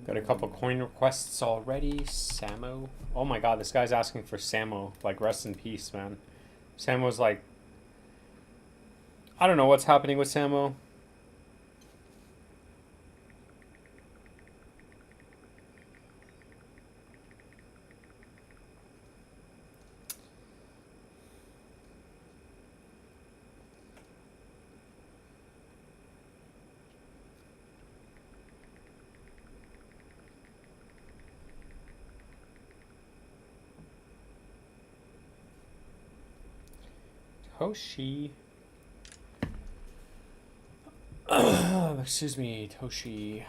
Got a couple coin requests already. Samo. Oh my god, this guy's asking for Samo. Like, rest in peace, man. Samo's like... I don't know what's happening with Samo. Toshi. Excuse me, Toshi.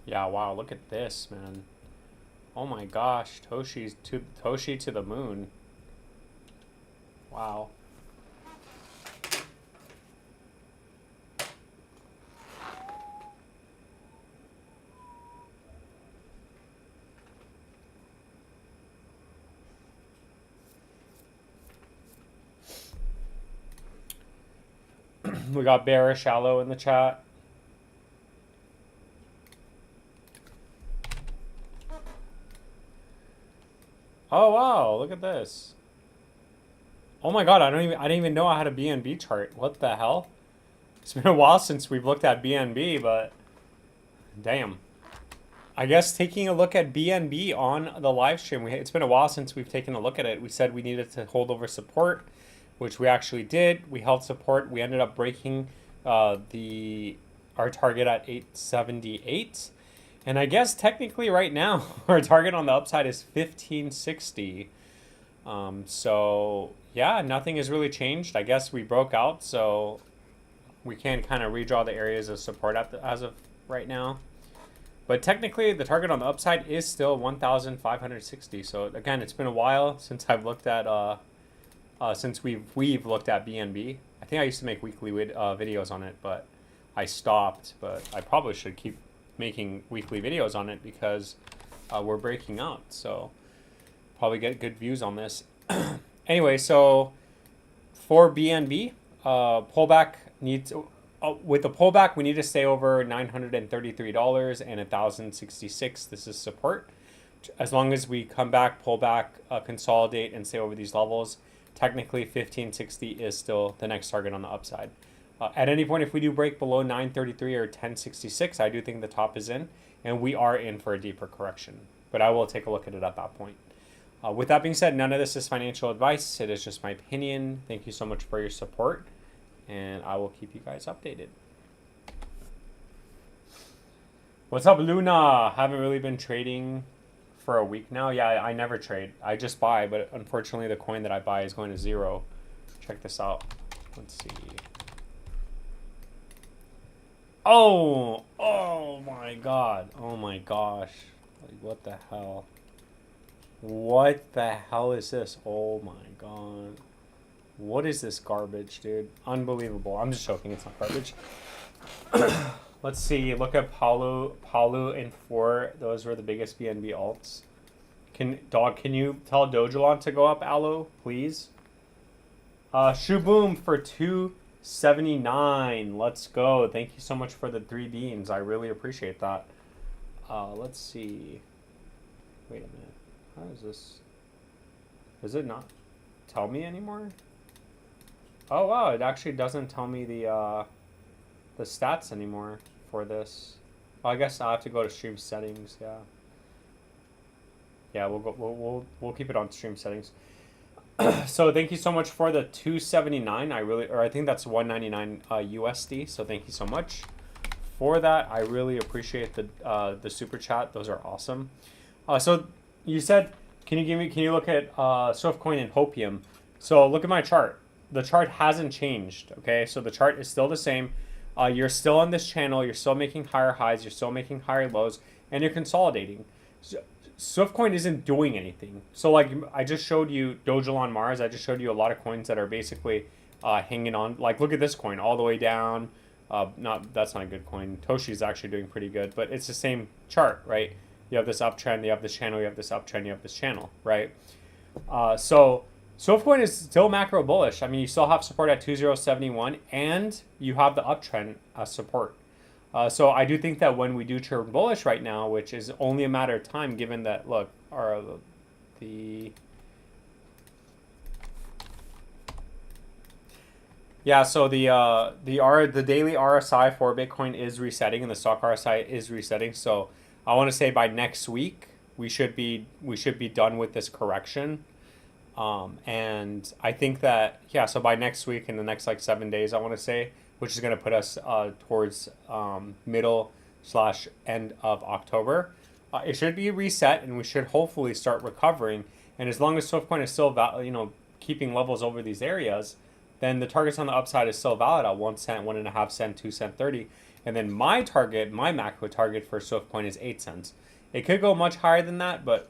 Yeah, wow, look at this, man. Oh my gosh, Toshi to the moon. Wow. We got Bear Shallow in the chat. Oh wow, look at this. Oh my god, I didn't even know I had a BNB chart. What the hell? It's been a while since we've looked at BNB, but damn. I guess taking a look at BNB on the live stream, it's been a while since we've taken a look at it. We said we needed to hold over support, which we actually did. We held support. We ended up breaking our target at 878. And I guess technically right now, our target on the upside is 1560. So yeah, nothing has really changed. I guess we broke out, so we can kind of redraw the areas of support as of right now. But technically, the target on the upside is still 1,560. So again, it's been a while since I've looked at since we've looked at BNB. I think I used to make weekly videos on it, but I stopped. But I probably should keep making weekly videos on it because we're breaking out. So probably get good views on this. Anyway, so for BNB, pullback needs... with the pullback, we need to stay over $933 and 1,066. This is support. As long as we come back, pull back, consolidate, and stay over these levels, technically 1560 is still the next target on the upside. At any point, if we do break below 933 or 1066, I do think the top is in, and we are in for a deeper correction. But I will take a look at it at that point. With that being said, none of this is financial advice. It is just my opinion. Thank you so much for your support, and I will keep you guys updated. What's up, Luna? Haven't really been trading for a week now. Yeah, I never trade. I just buy, but unfortunately the coin that I buy is going to zero. Check this out. Let's see. Oh my god. Oh my gosh. Like, what the hell? What the hell is this? Oh my god. What is this garbage, dude? Unbelievable. I'm just joking. It's not garbage. Let's see. Look at Paulo and 4. Those were the biggest BNB alts. Can you tell Dogelon to go up, Aloe, please? Shuboom for 279. Let's go. Thank you so much for the 3 beans. I really appreciate that. Let's see. Wait a minute. How is this? Does it not tell me anymore? Oh wow, it actually doesn't tell me the stats anymore for this. Well, I guess I'll have to go to stream settings. Yeah, we'll keep it on stream settings. So thank you so much for the 279. I think that's 199 USD. So thank you so much for that. I really appreciate the super chat. Those are awesome. So you said, can you look at Swiftcoin and Hopium? So look at my chart. The chart hasn't changed, okay? So the chart is still the same. You're still on this channel. You're still making higher highs. You're still making higher lows, and you're consolidating. Swiftcoin isn't doing anything. So like I just showed you Dogelon Mars. I just showed you a lot of coins that are basically hanging on. Like look at this coin all the way down. That's not a good coin. Toshi is actually doing pretty good, but it's the same chart, right? You have this uptrend. You have this channel. You have this uptrend. You have this channel, right? So Swiftcoin is still macro bullish. I mean, you still have support at 2071, and you have the uptrend as support. So I do think that when we do turn bullish right now, which is only a matter of time, given that, look, the yeah, so the daily RSI for Bitcoin is resetting, and the stock RSI is resetting. So I want to say by next week we should be done with this correction. And I think that, yeah, so by next week, in the next like 7 days, I want to say, which is going to put us towards middle/end of October, it should be reset, and we should hopefully start recovering. And as long as Swiftcoin is still keeping levels over these areas, then the targets on the upside is still valid at 1 cent, 1.5 cent, 2 cent 30. And then my macro target for Swiftcoin is 8 cents. It could go much higher than that, but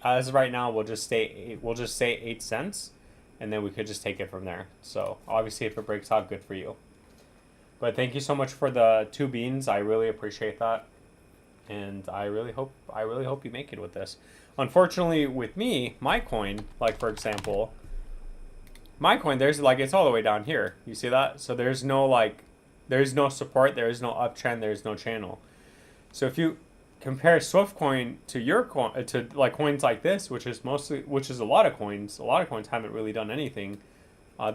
as of right now, we'll just say 8 cents, and then we could just take it from there. So obviously, if it breaks out, good for you. But thank you so much for the 2 beans. I really appreciate that, and I really hope you make it with this. Unfortunately, with me, my coin, like for example, my coin, there's like, it's all the way down here. You see that? So there's no support, there is no uptrend, there is no channel. So if you compare Swiftcoin to your coin, to like coins like this, which is a lot of coins haven't really done anything,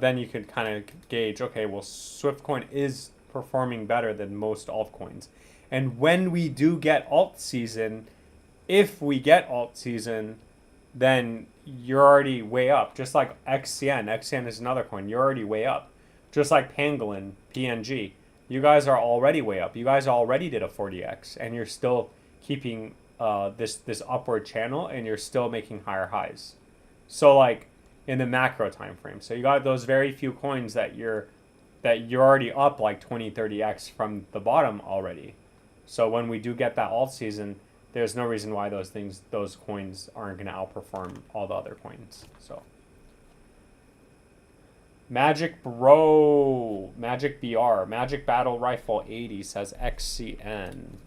then you can kind of gauge, okay, well, Swiftcoin is performing better than most altcoins. And when we do get alt season, if we get alt season, then you're already way up. Just like XCN is another coin, you're already way up. Just like Pangolin, PNG, you guys are already way up. You guys already did a 40x, and you're still keeping this upward channel, and you're still making higher highs. So like in the macro time frame, so you got those very few coins that you're already up like 20-30x from the bottom already. So when we do get that alt season, there's no reason why those coins aren't going to outperform all the other coins. So Magic BR, Magic Battle Rifle 80 says XCN.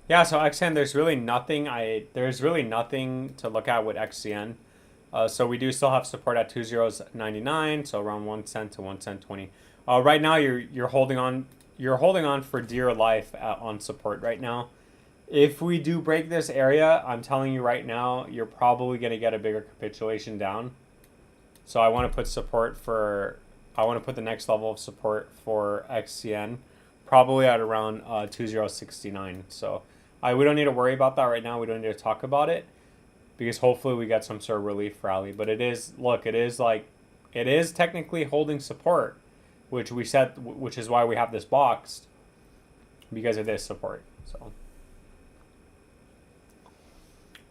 Yeah, so XCN, there's really nothing to look at with XCN. So we do still have support at 20.99, so around 1 cent to 1 cent 20. Right now you're holding on for dear life on support right now. If we do break this area, I'm telling you right now, you're probably going to get a bigger capitulation down. So I want to put the next level of support for XCN probably at around 2069. So we don't need to worry about that right now. We don't need to talk about it, because hopefully we get some sort of relief rally. But it is technically holding support, which is why we have this boxed, because of this support. So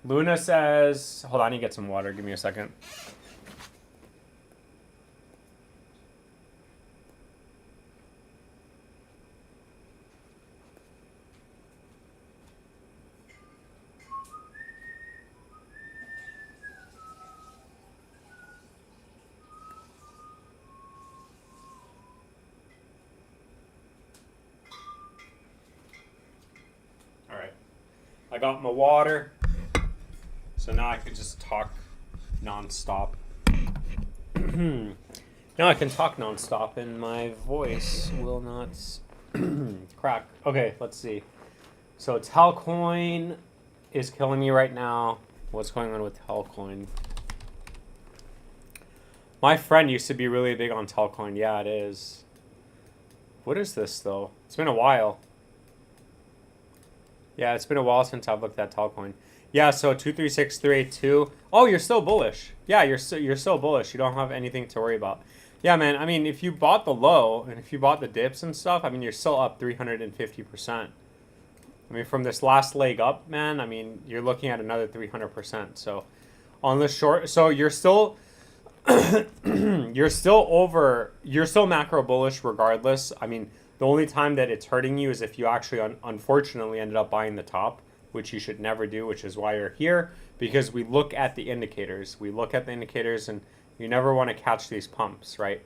Luna says, hold on, I need to get some water. Give me a second. All right, I got my water. So now I can just talk nonstop. Now I can talk nonstop and my voice will not crack. Okay, let's see. So Altcoin is killing me right now. What's going on with Altcoin? My friend used to be really big on Altcoin. Yeah, it is. What is this though? It's been a while. Yeah, it's been a while since I've looked at Altcoin. Yeah, so 236382. Oh, you're still bullish. Yeah, you're still bullish. You don't have anything to worry about. Yeah, man. I mean, if you bought the low and if you bought the dips and stuff, I mean, you're still up 350%. I mean, from this last leg up, man, I mean, you're looking at another 300%. So on the short, so you're still you're still macro bullish regardless. I mean, the only time that it's hurting you is if you actually unfortunately ended up buying the top, which you should never do, which is why you're here, because we look at the indicators. We look at the indicators, and you never want to catch these pumps, right?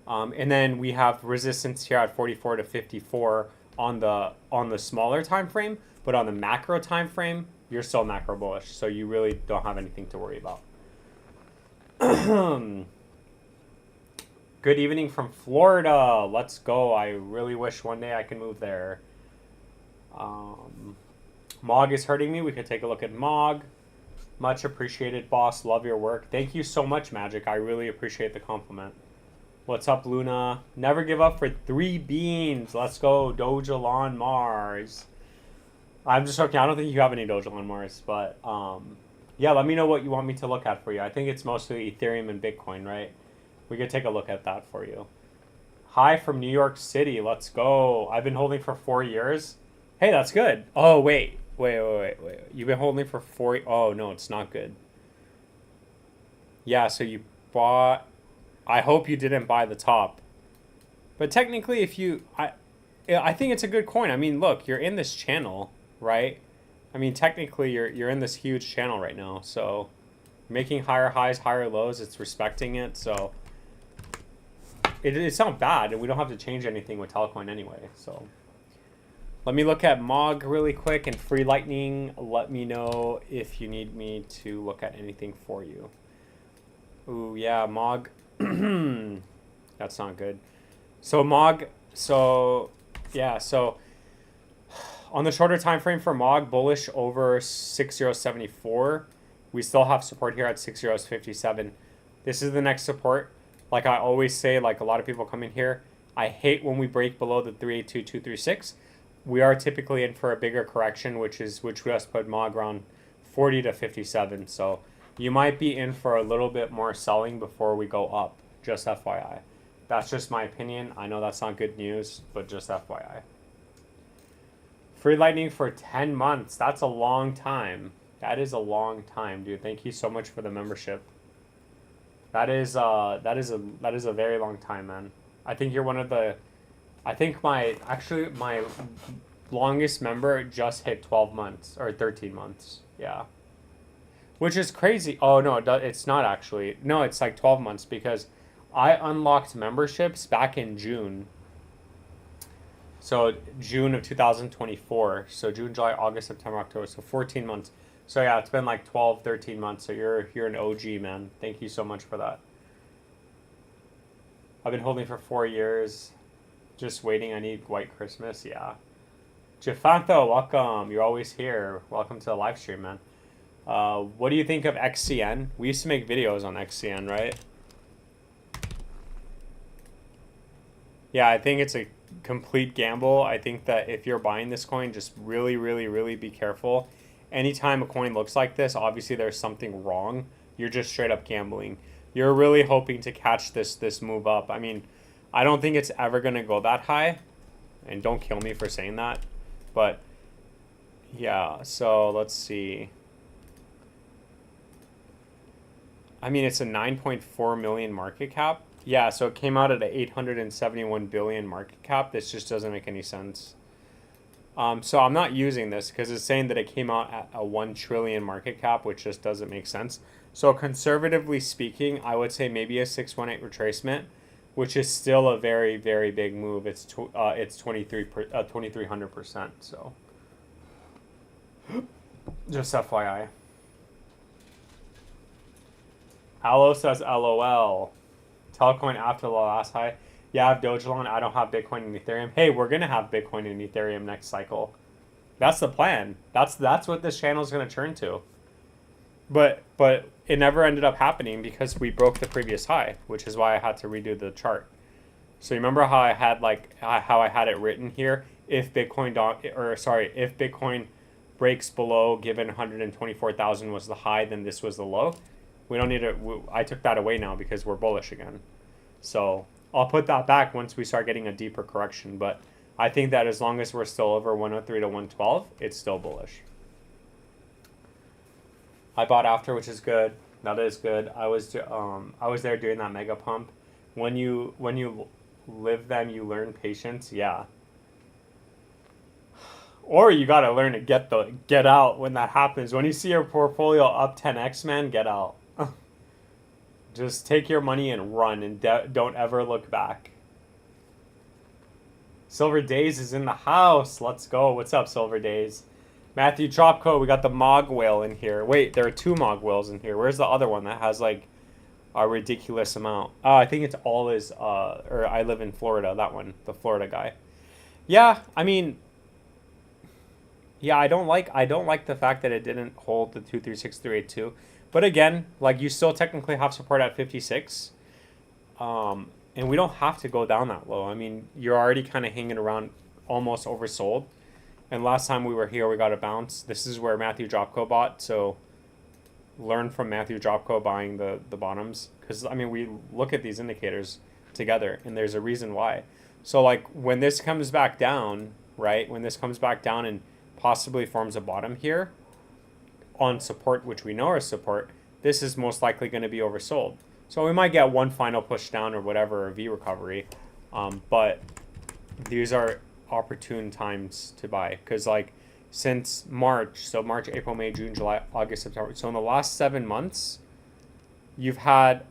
And then we have resistance here at 44 to 54 on the smaller time frame, but on the macro time frame, you're still macro bullish. So you really don't have anything to worry about. Good evening from Florida. Let's go. I really wish one day I could move there. Mog is hurting me. We could take a look at Mog. Much appreciated, boss. Love your work. Thank you so much, Magic. I really appreciate the compliment. What's up, Luna? Never give up for 3 beans. Let's go, Dogecoin Mars. I'm just joking. I don't think you have any Dogecoin Mars, but yeah, let me know what you want me to look at for you. I think it's mostly Ethereum and Bitcoin, right? We could take a look at that for you. Hi from New York City. Let's go. I've been holding for 4 years. Hey, that's good. Oh, wait. You've been holding for 4... Oh, no, it's not good. Yeah, so you bought... I hope you didn't buy the top. But technically, if you... I think it's a good coin. I mean, look, you're in this channel, right? I mean, technically, you're in this huge channel right now. So, making higher highs, higher lows, it's respecting it. So, it's not bad. And we don't have to change anything with Altcoin anyway. So... Let me look at Mog really quick, and Free Lightning, let me know if you need me to look at anything for you. Ooh, yeah, Mog. That's not good. So Mog, yeah, so on the shorter time frame for Mog, bullish over 6074. We still have support here at 6057. This is the next support. Like I always say, like a lot of people come in here, I hate when we break below the 382236. We are typically in for a bigger correction, which we just put Mog around 40 to 57. So you might be in for a little bit more selling before we go up. Just FYI. That's just my opinion. I know that's not good news, but just FYI. Free Lightning for 10 months. That's a long time. That is a long time, dude. Thank you so much for the membership. That is a very long time, man. I think you're one of the... I think my longest member just hit 12 months or 13 months. Yeah. Which is crazy. Oh, no, it's not actually. No, it's like 12 months because I unlocked memberships back in June. So June of 2024. So June, July, August, September, October. So 14 months. So yeah, it's been like 12, 13 months. So you're an OG, man. Thank you so much for that. I've been holding for 4 years. Just waiting. I need White Christmas. Yeah. Jafantho, welcome. You're always here. Welcome to the live stream, man. What do you think of XCN? We used to make videos on XCN, right? Yeah, I think it's a complete gamble. I think that if you're buying this coin, just really, really, really be careful. Anytime a coin looks like this, obviously there's something wrong. You're just straight up gambling. You're really hoping to catch this move up. I mean, I don't think it's ever going to go that high. And don't kill me for saying that. But, yeah, so let's see. I mean, it's a 9.4 million market cap. Yeah, so it came out at an 871 billion market cap. This just doesn't make any sense. So I'm not using this because it's saying that it came out at a 1 trillion market cap, which just doesn't make sense. So conservatively speaking, I would say maybe a 618 retracement, which is still a very, very big move. It's 2300%. So just FYI. Allo says LOL. Telcoin after the last high. Yeah, I have Dogecoin. I don't have Bitcoin and Ethereum. Hey, we're gonna have Bitcoin and Ethereum next cycle. That's the plan. That's what this channel is gonna turn to. But it never ended up happening because we broke the previous high, which is why I had to redo the chart. So you remember how I had it written here? If Bitcoin if Bitcoin breaks below, given 124,000 was the high, then this was the low. We don't need to. I took that away now because we're bullish again. So I'll put that back once we start getting a deeper correction. But I think that as long as we're still over 103 to 112, it's still bullish. I bought after, which is good. That is good. I was there doing that mega pump. When you live them, you learn patience. Yeah. Or you gotta learn to get out when that happens. When you see your portfolio up 10x, man, get out. Just take your money and run, and don't ever look back. Silver Days is in the house. Let's go. What's up, Silver Days? Matthew Chopko, we got the Mog Whale in here. Wait, there are 2 Mog Whales in here. Where's the other one that has like a ridiculous amount? I think it's all is, or I live in Florida, that one, the Florida guy. Yeah, I mean, yeah, I don't like the fact that it didn't hold the 236382. But again, like you still technically have support at 56. And we don't have to go down that low. I mean, you're already kind of hanging around almost oversold. And last time we were here, we got a bounce. This is where Matthew Jopko bought. So learn from Matthew Jopko buying the bottoms. Because, I mean, we look at these indicators together, and there's a reason why. So, like, when this comes back down, right? When this comes back down and possibly forms a bottom here on support, which we know is support, this is most likely going to be oversold. So we might get one final push down or whatever, a V recovery. But these are opportune times to buy. Because like since March, so March, April, May, June, July, August, September. So in the last 7 months, you've had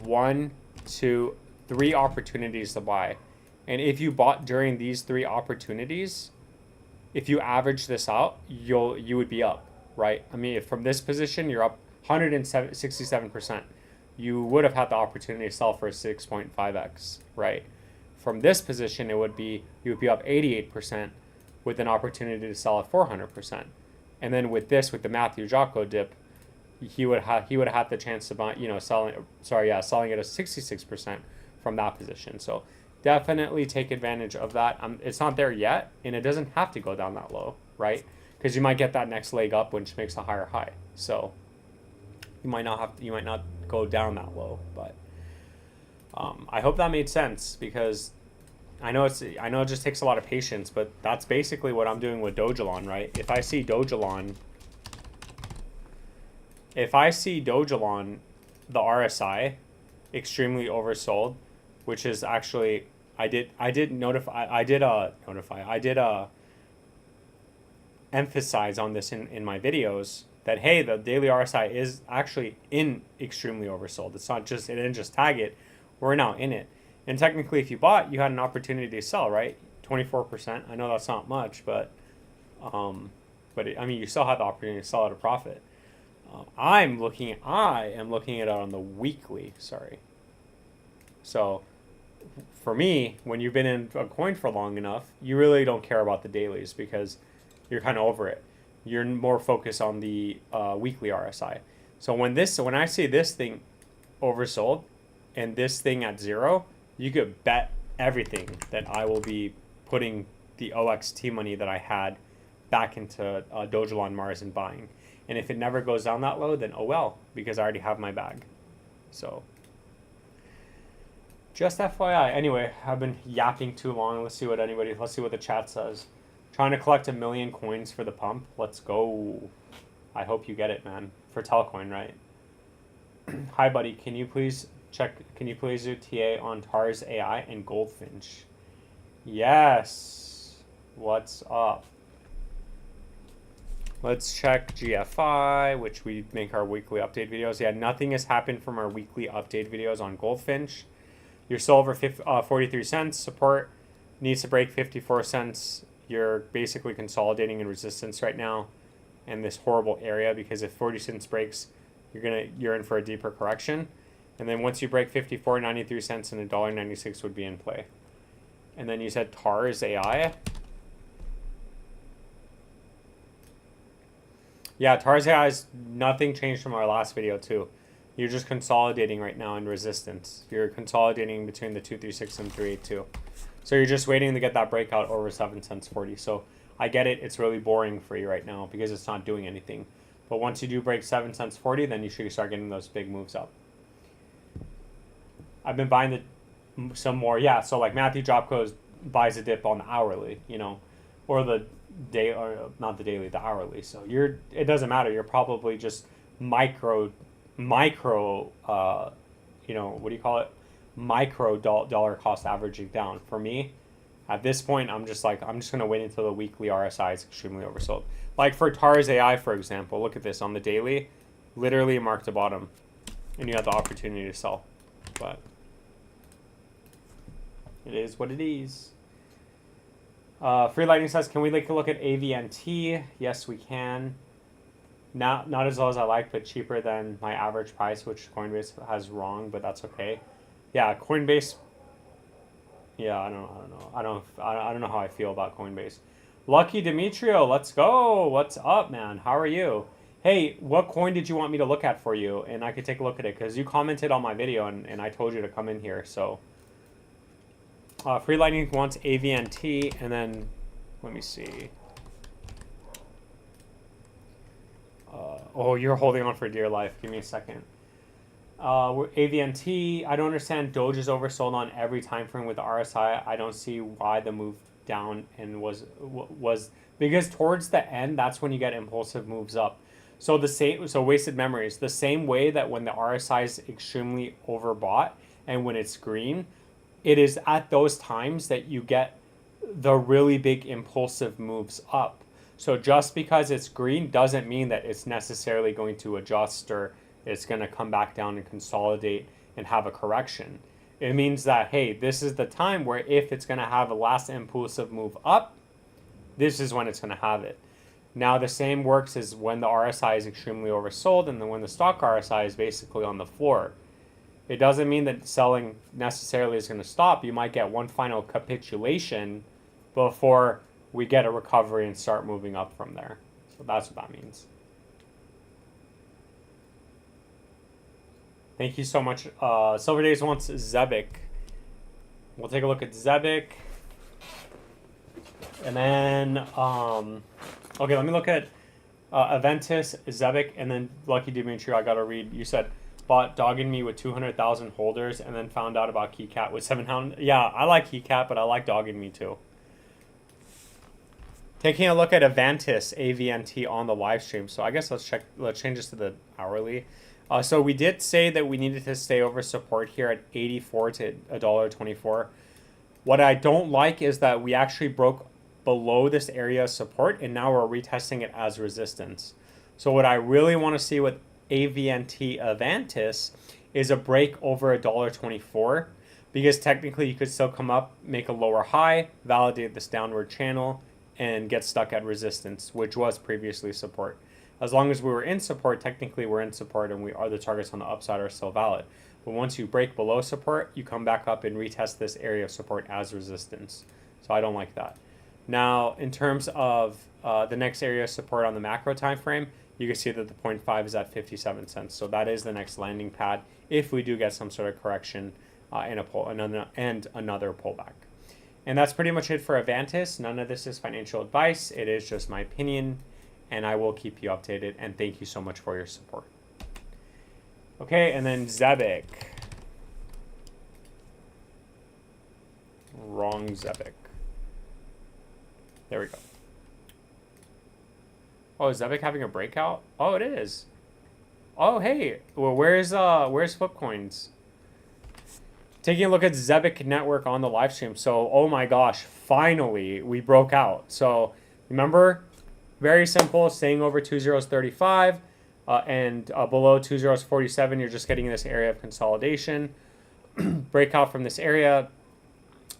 1, 2, 3 opportunities to buy. And if you bought during these 3 opportunities, if you average this out, you would be up, right? I mean, if from this position, you're up 167%. You would have had the opportunity to sell for a 6.5x, right? From this position, you would be up 88% with an opportunity to sell at 400%. And then with this, with the Matthew Jocko dip, he would have had the chance to buy, selling at a 66% from that position. So definitely take advantage of that. It's not there yet, and it doesn't have to go down that low, right? Because you might get that next leg up, which makes a higher high. So you might not go down that low, but I hope that made sense, because I know it just takes a lot of patience, but that's basically what I'm doing with Dogelon, right? If I see Dogelon, the RSI extremely oversold, which is actually I did emphasize on this in my videos that, hey, the daily RSI is actually extremely oversold. It's not just, it didn't just tag it, we're now in it. And technically, if you bought, you had an opportunity to sell, right? 24%. I know that's not much, but you still had the opportunity to sell at a profit. I am looking at it on the weekly. Sorry. So for me, when you've been in a coin for long enough, you really don't care about the dailies because you're kind of over it. You're more focused on the weekly RSI. So when I see this thing oversold and this thing at 0, you could bet everything that I will be putting the OXT money that I had back into Dogelon Mars and buying. And if it never goes down that low, then oh well, because I already have my bag. So just FYI. Anyway, I've been yapping too long. Let's see what the chat says. Trying to collect 1 million coins for the pump. Let's go. I hope you get it, man. For Telcoin, right? Hi, buddy. Can you please do TA on TARS AI and Goldfinch? Yes. What's up? Let's check GFI, which we make our weekly update videos. Yeah, nothing has happened from our weekly update videos on Goldfinch. You're still over 43 cents. Support needs to break 54 cents. You're basically consolidating in resistance right now in this horrible area, because if 40 cents breaks, you're in for a deeper correction. And then once you break 54, 93 cents and $1.96 would be in play. And then you said TARS AI. Yeah, TARS AI is nothing changed from our last video too. You're just consolidating right now in resistance. You're consolidating between the 236 and 382. So you're just waiting to get that breakout over 7 cents 40. So I get it. It's really boring for you right now because it's not doing anything. But once you do break 7 cents 40, then you should start getting those big moves up. I've been buying some more. Yeah, so like Matthew Jopko buys a dip on the hourly, or the day, or not the daily, the hourly. So it doesn't matter. You're probably just micro dollar cost averaging down. For me, at this point, I'm just going to wait until the weekly RSI is extremely oversold. Like for TARS AI, for example, look at this on the daily, literally marked the bottom, and you have the opportunity to sell. But it is what it is. Free Lightning says, can we take a look at AVNT? Yes, we can. Not as low as I like, but cheaper than my average price, which Coinbase has wrong, but that's okay. Yeah, Coinbase. Yeah, I don't know. I don't know how I feel about Coinbase. Lucky Demetrio, let's go. What's up, man? How are you? Hey, what coin did you want me to look at for you? And I could take a look at it because you commented on my video and I told you to come in here. So, Free Lightning wants AVNT, and then let me see. Oh, you're holding on for dear life. Give me a second. AVNT, I don't understand. Doge is oversold on every time frame with the RSI. I don't see why the move down and was because towards the end, that's when you get impulsive moves up. So wasted memories. The same way that when the RSI is extremely overbought and when it's green, it is at those times that you get the really big impulsive moves up. So just because it's green doesn't mean that it's necessarily going to adjust or it's going to come back down and consolidate and have a correction. It means that, hey, this is the time where if it's going to have a last impulsive move up, this is when it's going to have it. Now, the same works as when the RSI is extremely oversold and then when the stock RSI is basically on the floor. It doesn't mean that selling necessarily is going to stop. You might get one final capitulation before we get a recovery and start moving up from there. So that's what that means. Thank you so much. Silver Days wants Zebic. We'll take a look at Zebic. And then, okay, let me look at Aventis, Zebic, and then Lucky Dimitri. I got to read. You said, bought Dog and Me with 200,000 holders and then found out about KeyCat with 700. Yeah, I like KeyCat, but I like Dog and Me too. Taking a look at Aventis, AVNT on the live stream. So I guess let's change this to the hourly. So we did say that we needed to stay over support here at 84 to $1.24. What I don't like is that we actually broke below this area of support and now we're retesting it as resistance. So what I really want to see with AVNT Aventis is a break over $1.24 because technically you could still come up, make a lower high, validate this downward channel, and get stuck at resistance, which was previously support. As long as we were in support, technically we're in support and the targets on the upside are still valid. But once you break below support, you come back up and retest this area of support as resistance. So I don't like that. Now, in terms of the next area of support on the macro time frame, you can see that the 0.5 is at 57 cents. So that is the next landing pad if we do get some sort of correction and another pullback. And that's pretty much it for Aventis. None of this is financial advice. It is just my opinion, and I will keep you updated. And thank you so much for your support. Okay, and then Zebic. Wrong Zebic. There we go. Oh, is Zebic having a breakout? Oh, it is. Oh, hey. Well, where's Flipcoins? Taking a look at Zebic Network on the live stream. So, oh my gosh, finally we broke out. So, remember, very simple, staying over 2.035 and below 2.047, you're just getting this area of consolidation. Breakout from this area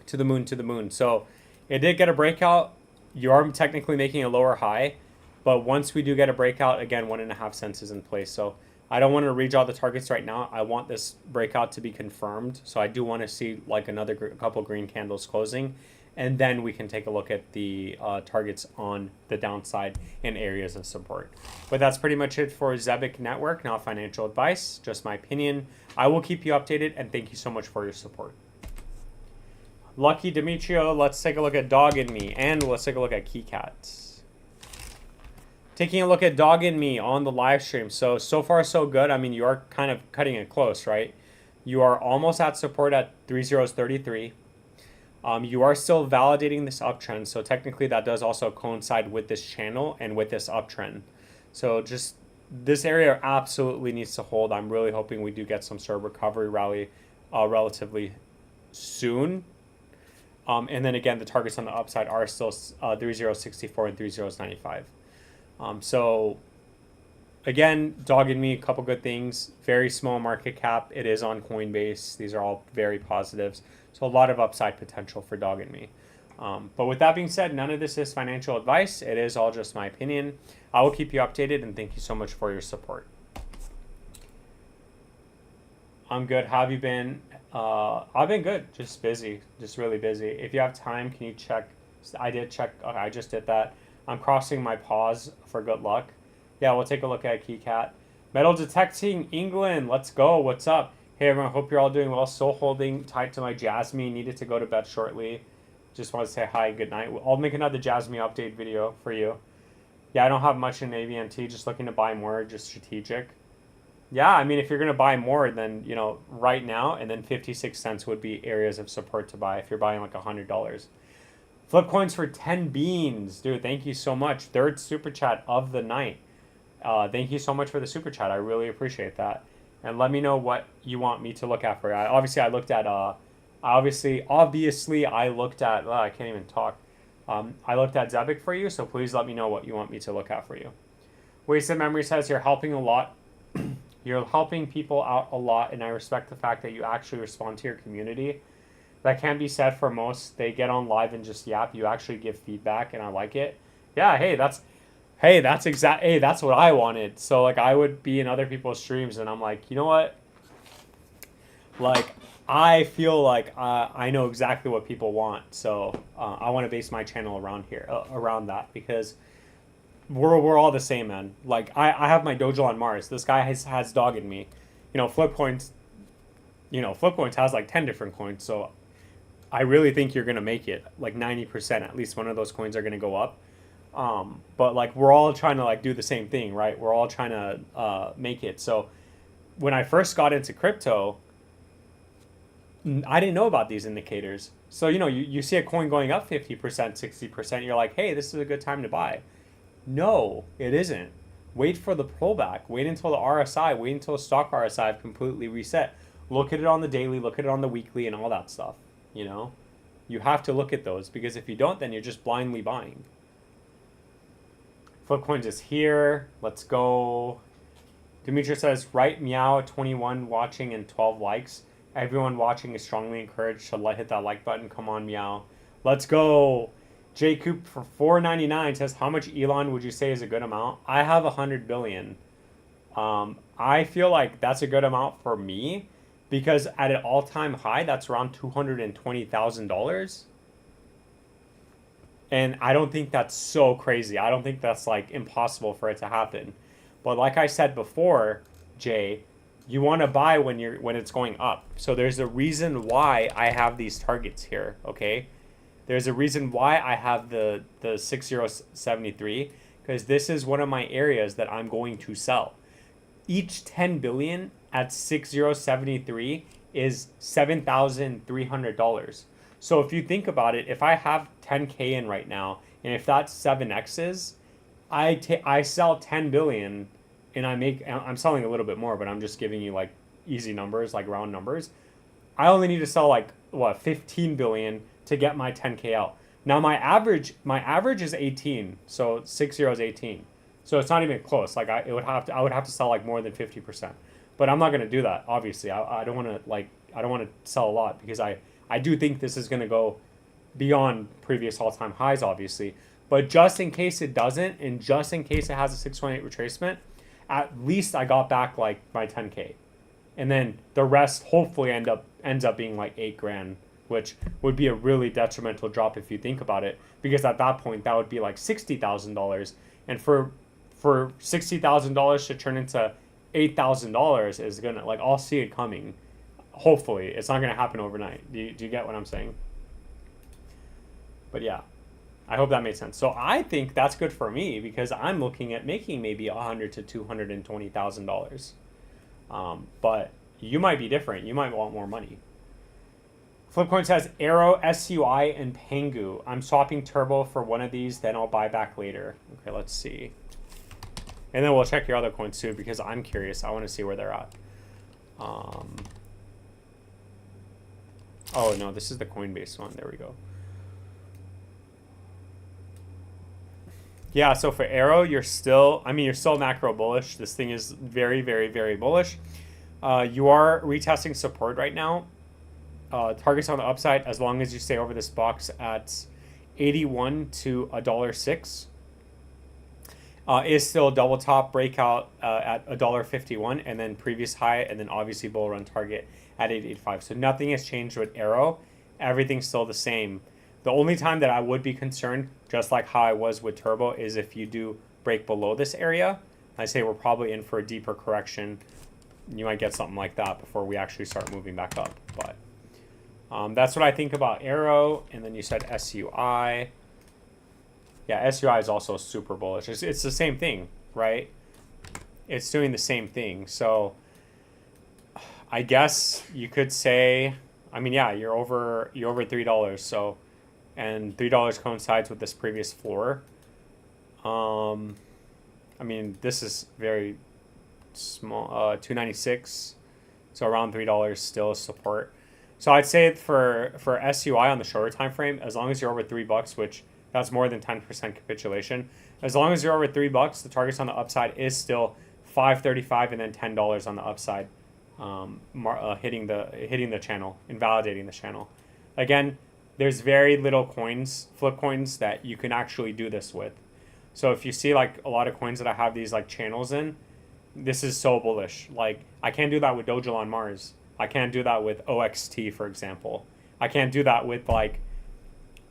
to the moon. So, it did get a breakout. You are technically making a lower high, but once we do get a breakout, again, 1.5 cents is in place. So, I don't want to redraw the targets right now. I want this breakout to be confirmed. So I do want to see like a couple green candles closing. And then we can take a look at the targets on the downside and areas of support. But that's pretty much it for Zebic Network. Not financial advice, just my opinion. I will keep you updated and thank you so much for your support. Lucky Demetrio, let's take a look at Dog and Me. And let's take a look at KeyCat. Taking a look at Dog and Me on the live stream. So far so good. I mean, you are kind of cutting it close, right? You are almost at support at 3.033. You are still validating this uptrend. So technically that does also coincide with this channel and with this uptrend. So just this area absolutely needs to hold. I'm really hoping we do get some sort of recovery rally relatively soon. And then again, the targets on the upside are still 3.064 and 3.095. So again, Dog and Me, a couple good things. Very small market cap. It is on Coinbase. These are all very positives. So a lot of upside potential for Dog and Me. But with that being said, none of this is financial advice. It is all just my opinion. I will keep you updated, and thank you so much for your support. I'm good. How have you been? I've been good. Just busy. Just really busy. If you have time, can you check? I did check. Okay, I just did that. I'm crossing my paws for good luck. Yeah, we'll take a look at KeyCat. Metal detecting England. Let's go. What's up? Hey, everyone. Hope you're all doing well. Still holding tight to my Jasmine. Needed to go to bed shortly. Just want to say hi, good night. I'll make another Jasmine update video for you. Yeah, I don't have much in AVNT. Just looking to buy more, just strategic. Yeah, I mean, if you're going to buy more, then, you know, right now, and then 56 cents would be areas of support to buy if you're buying like $100. Flip coins for 10 beans. Dude, thank you so much. Third super chat of the night. Thank you so much for the super chat. I really appreciate that. And let me know what you want me to look at for you. Obviously, I looked at, obviously, I looked at, I can't even talk. I looked at Zebic for you, so please let me know what you want me to look at for you. Wasted Memory says you're helping a lot. You're helping people out a lot, and I respect the fact that you actually respond to your community. That can be said for most. They get on live and just yap. You actually give feedback, and I like it. Yeah, that's what I wanted. So like, I would be in other people's streams, and I'm like, you know what? Like, I feel like I know exactly what people want. So I want to base my channel around that, because we're all the same, man. Like, I have my dojo on Mars. This guy has dog in me. Flip coins has like 10 different coins. So I really think you're going to make it like 90%. At least one of those coins are going to go up. But like, we're all trying to like do the same thing, right? We're all trying to make it. So when I first got into crypto, I didn't know about these indicators. So, you see a coin going up 50%, 60%. You're like, hey, this is a good time to buy. No, it isn't. Wait for the pullback. Wait until the RSI. Wait until the stock RSI have completely reset. Look at it on the daily. Look at it on the weekly and all that stuff. You have to look at those, because if you don't, then you're just blindly buying. Flipcoins is here. Let's go. Dimitri says, right, meow, 21 watching and 12 likes. Everyone watching is strongly encouraged to hit that like button. Come on, meow. Let's go. J Coop for $4.99 says, how much Elon would you say is a good amount? I have 100 billion. I feel like that's a good amount for me, because at an all-time high, that's around $220,000. And I don't think that's so crazy. I don't think that's like impossible for it to happen. But like I said before, Jay, you want to buy when it's going up. So there's a reason why I have these targets here, okay? There's a reason why I have the 6073, because this is one of my areas that I'm going to sell. Each 10 billion at 6073 is $7,300. So if you think about it, if I have 10K in right now, and if that's 7X's, I sell 10 billion and I'm selling a little bit more, but I'm just giving you like easy numbers, like round numbers. I only need to sell like 15 billion to get my 10K out. Now my average is 18. So 60 is 18. So it's not even close. Like I would have to sell like more than 50%. But I'm not going to do that. Obviously, I don't want to sell a lot, because I do think this is going to go beyond previous all-time highs, obviously. But just in case it doesn't, and just in case it has a 618 retracement, at least I got back like my 10K. And then the rest hopefully ends up being like $8,000, which would be a really detrimental drop if you think about it, because at that point that would be like $60,000, and for $60,000 to turn into $8,000 is gonna, like, I'll see it coming. Hopefully, it's not gonna happen overnight. Do you get what I'm saying? But yeah, I hope that made sense. So I think that's good for me, because I'm looking at making maybe $100,000 to $220,000. But you might be different. You might want more money. Flipcoin says Arrow, SUI, and Pengu. I'm swapping Turbo for one of these, then I'll buy back later. Okay, let's see. And then we'll check your other coins too, because I'm curious. I want to see where they're at. Oh no, this is the Coinbase one. There we go. Yeah, so for Arrow, you're still macro bullish. This thing is very, very, very bullish. You are retesting support right now. Targets on the upside, as long as you stay over this box at 81 to $1.06. Is still a double top breakout at $1.51, and then previous high, and then obviously bull run target at 885. So nothing has changed with Arrow. Everything's still the same. The only time that I would be concerned, just like how I was with Turbo, is if you do break below this area. I say we're probably in for a deeper correction. You might get something like that before we actually start moving back up. But that's what I think about Arrow. And then you said SUI. Yeah, SUI is also super bullish. It's the same thing, right? It's doing the same thing. So I guess you could say, I mean, yeah, you're over $3. So, and $3 coincides with this previous floor. I mean, this is very small, 296. So around $3 still support. So I'd say for SUI on the shorter time frame, as long as you're over $3, which that's more than 10% capitulation. As long as you're over $3, the targets on the upside is still $5.35 and then $10 on the upside, hitting the channel, invalidating the channel. Again, there's very little coins, flip coins, that you can actually do this with. So if you see like a lot of coins that I have these like channels in, this is so bullish. Like I can't do that with Dogecoin on Mars. I can't do that with OXT, for example. I can't do that with like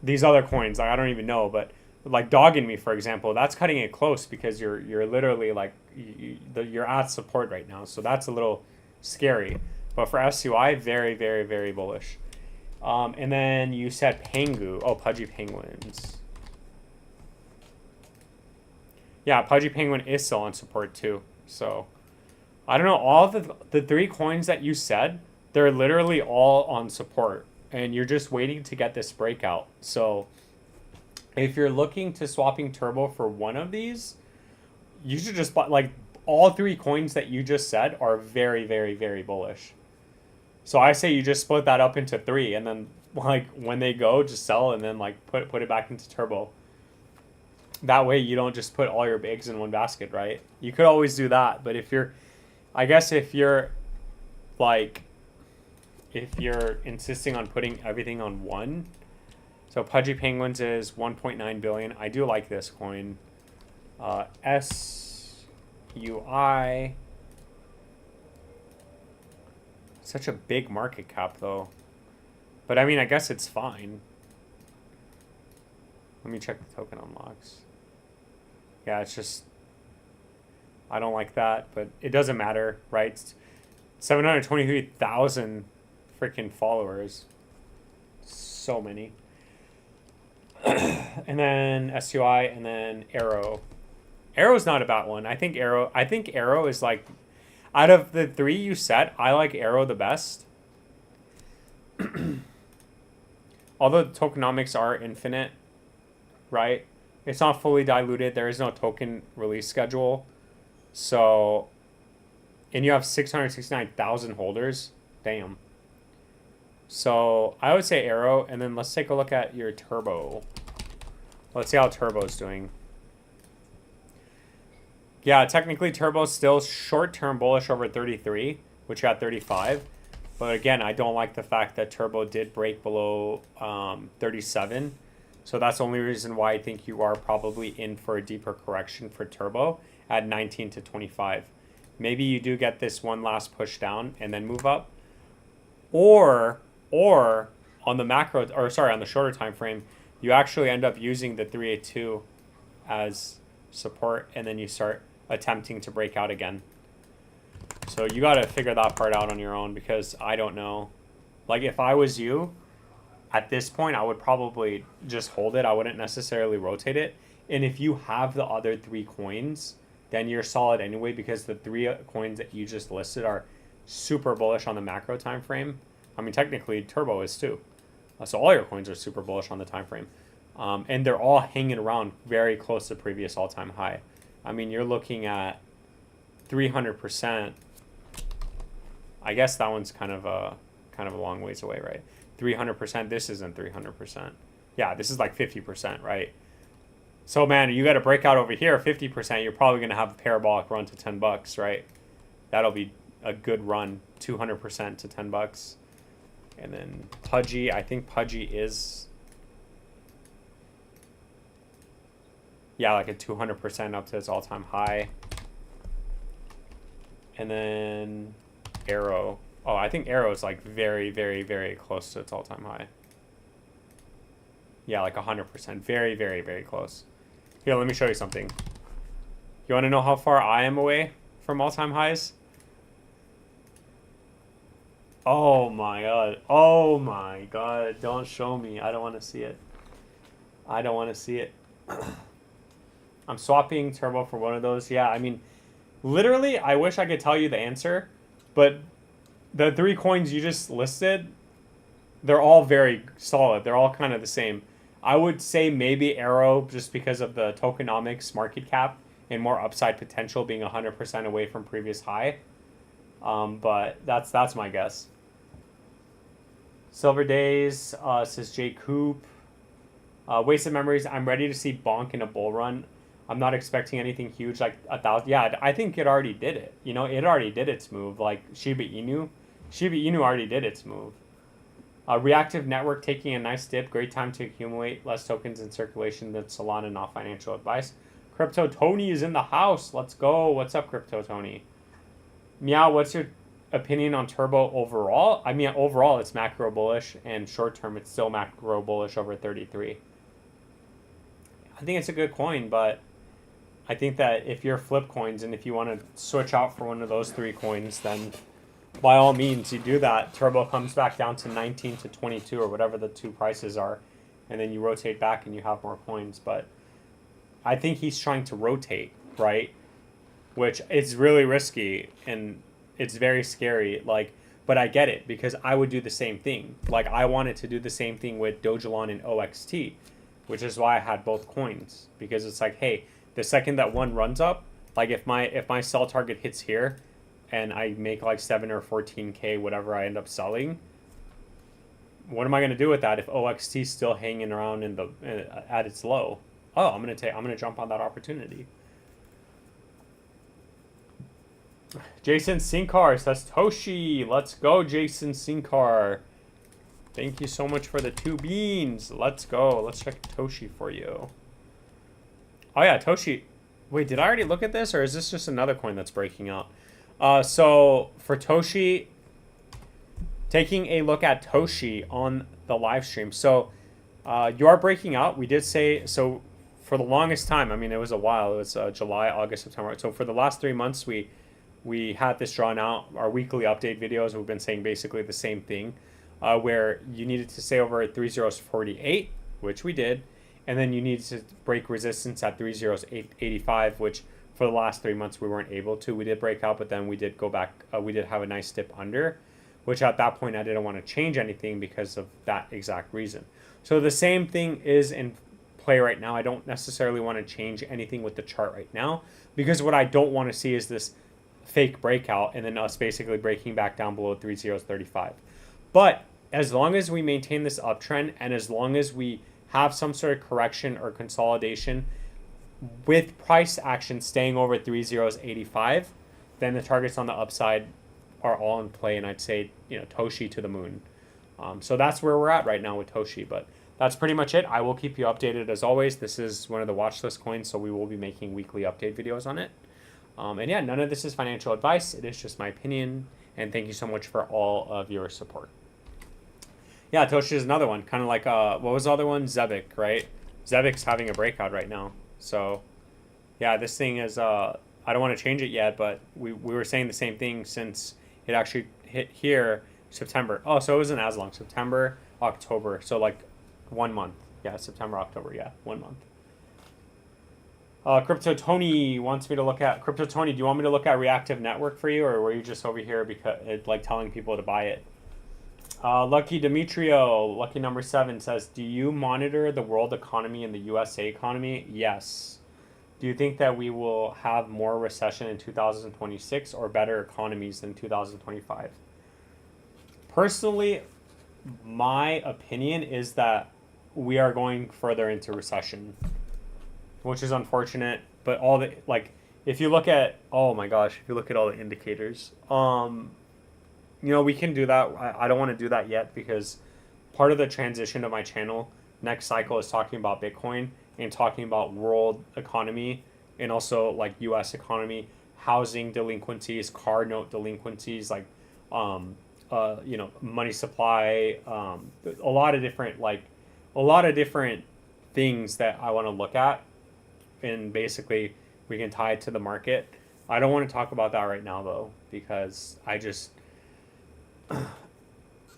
these other coins. Like I don't even know, but like Dogging Me, for example, that's cutting it close because you're literally like you're at support right now. So that's a little scary. But for SUI, very, very, very bullish. And then you said Pengu. Oh, Pudgy Penguins. Yeah, Pudgy Penguin is still on support too. So I don't know. All the three coins that you said, they're literally all on support. And you're just waiting to get this breakout. So if you're looking to swapping Turbo for one of these, you should just buy, like, all three coins that you just said are very, very, very bullish. So I say you just split that up into three, and then like when they go, just sell and then like put it back into Turbo. That way you don't just put all your eggs in one basket, right? You could always do that, but if you're insisting on putting everything on one, so Pudgy Penguins is 1.9 billion. I do like this coin. SUI. Such a big market cap though. But I mean, I guess it's fine. Let me check the token unlocks. Yeah, it's just, I don't like that, but it doesn't matter, right? It's 723,000 freaking followers. So many. And then SUI, and then Arrow. Arrow's not a bad one. I think Arrow is like, out of the three you said, I like Arrow the best. Although the tokenomics are infinite, right? It's not fully diluted. There is no token release schedule. So, and you have 669,000 holders. Damn. So I would say Arrow, and then let's take a look at your Turbo. Let's see how Turbo's doing. Yeah, technically Turbo's still short-term bullish over 33, which got 35. But again, I don't like the fact that Turbo did break below 37. So that's the only reason why I think you are probably in for a deeper correction for Turbo at 19 to 25. Maybe you do get this one last push down and then move up. Or on the macro, or sorry, on the shorter time frame, you actually end up using the 382 as support, and then you start attempting to break out again. So you got to figure that part out on your own, because I don't know. Like if I was you, at this point, I would probably just hold it. I wouldn't necessarily rotate it. And if you have the other three coins, then you're solid anyway, because the three coins that you just listed are super bullish on the macro time frame. I mean, technically, Turbo is too. So all your coins are super bullish on the time frame. And they're all hanging around very close to previous all-time high. I mean, you're looking at 300%. I guess that one's kind of a long ways away, right? 300%. This isn't 300%. Yeah, this is like 50%, right? So man, you got to break out over here 50%. You're probably gonna have a parabolic run to $10, right? That'll be a good run, 200% to $10. And then Pudgy, I think Pudgy is. Yeah, like a 200% up to its all-time high. And then Arrow. Oh, I think Arrow is like very, very, very close to its all-time high. Yeah, like 100%. Very, very, very close. Here, let me show you something. You want to know how far I am away from all-time highs? Oh my god. Oh my god. Don't show me. I don't want to see it. I don't want to see it. I'm swapping Turbo for one of those. Yeah, I mean, literally, I wish I could tell you the answer, but the 3 coins you just listed, they're all very solid. They're all kind of the same. I would say maybe Arrow, just because of the tokenomics market cap and more upside potential, being 100% away from previous high. But that's my guess. Silver Days says J Coop. Wasted Memories. I'm ready to see Bonk in a bull run. I'm not expecting anything huge like 1,000. Yeah, I think it already did it. You know, it already did its move. Like Shiba Inu. Shiba Inu already did its move. Reactive Network taking a nice dip. Great time to accumulate. Less tokens in circulation than Solana. Not financial advice. Crypto Tony is in the house. Let's go. What's up, Crypto Tony? Meow, what's your opinion on Turbo overall? I mean, overall, it's macro bullish, and short term, it's still macro bullish over 33. I think it's a good coin, but I think that if you're flip coins and if you want to switch out for one of those 3 coins, then by all means, you do that. Turbo comes back down to 19 to 22 or whatever the 2 prices are, and then you rotate back and you have more coins. But I think he's trying to rotate, right? Which is really risky and it's very scary. Like, but I get it because I would do the same thing. Like, I wanted to do the same thing with Dogelon and OXT, which is why I had both coins, because it's like, hey, the second that one runs up, like if my sell target hits here and I make like 7 or 14K, whatever I end up selling, what am I going to do with that if OXT is still hanging around in the at its low? Oh, I'm going to jump on that opportunity. Jason Sinkar says Toshi. Let's go, Jason Sinkar. Thank you so much for the 2 beans. Let's go. Let's check Toshi for you. Oh yeah, Toshi. Wait, did I already look at this, or is this just another coin that's breaking out? So for Toshi, taking a look at Toshi on the live stream. So you are breaking out. We did say so for the longest time. I mean, it was a while. It was July, August, September. So for the last 3 months, we had this drawn out. Our weekly update videos, we've been saying basically the same thing, where you needed to stay over at 3048, which we did, and then you needed to break resistance at 3085, which for the last 3 months we weren't able to. We did break out, but then we did go back. We did have a nice dip under, which at that point I didn't want to change anything because of that exact reason. So the same thing is in play right now. I don't necessarily want to change anything with the chart right now, because what I don't want to see is this fake breakout and then us basically breaking back down below 3035. But as long as we maintain this uptrend and as long as we have some sort of correction or consolidation with price action staying over 3085, then the targets on the upside are all in play, and I'd say, you know, Toshi to the moon. So that's where we're at right now with Toshi, but that's pretty much it. I will keep you updated as always. This is one of the watch list coins, so we will be making weekly update videos on it. And yeah, none of this is financial advice. It is just my opinion. And thank you so much for all of your support. Yeah, Toshi is another one. Kind of like, what was the other one? Zebic, right? Zebic's having a breakout right now. So, yeah, this thing is, I don't want to change it yet, but we were saying the same thing since it actually hit here September. Oh, so it wasn't as long. September, October. So, like, 1 month. Yeah, September, October. Yeah, 1 month. Crypto Tony wants me to look at Crypto Tony. Do you want me to look at Reactive Network for you, or were you just over here because like telling people to buy it? Lucky Demetrio, lucky number 7 says, "Do you monitor the world economy and the USA economy?" Yes. Do you think that we will have more recession in 2026 or better economies in 2025? Personally, my opinion is that we are going further into recession, which is unfortunate, but all the, like, if you look at, oh my gosh, if you look at all the indicators, you know, we can do that. I don't want to do that yet because part of the transition of my channel next cycle is talking about Bitcoin, and talking about world economy and also like U.S. economy, housing delinquencies, car note delinquencies, like money supply, a lot of different things that I want to look at, and basically we can tie it to the market. I don't want to talk about that right now though, because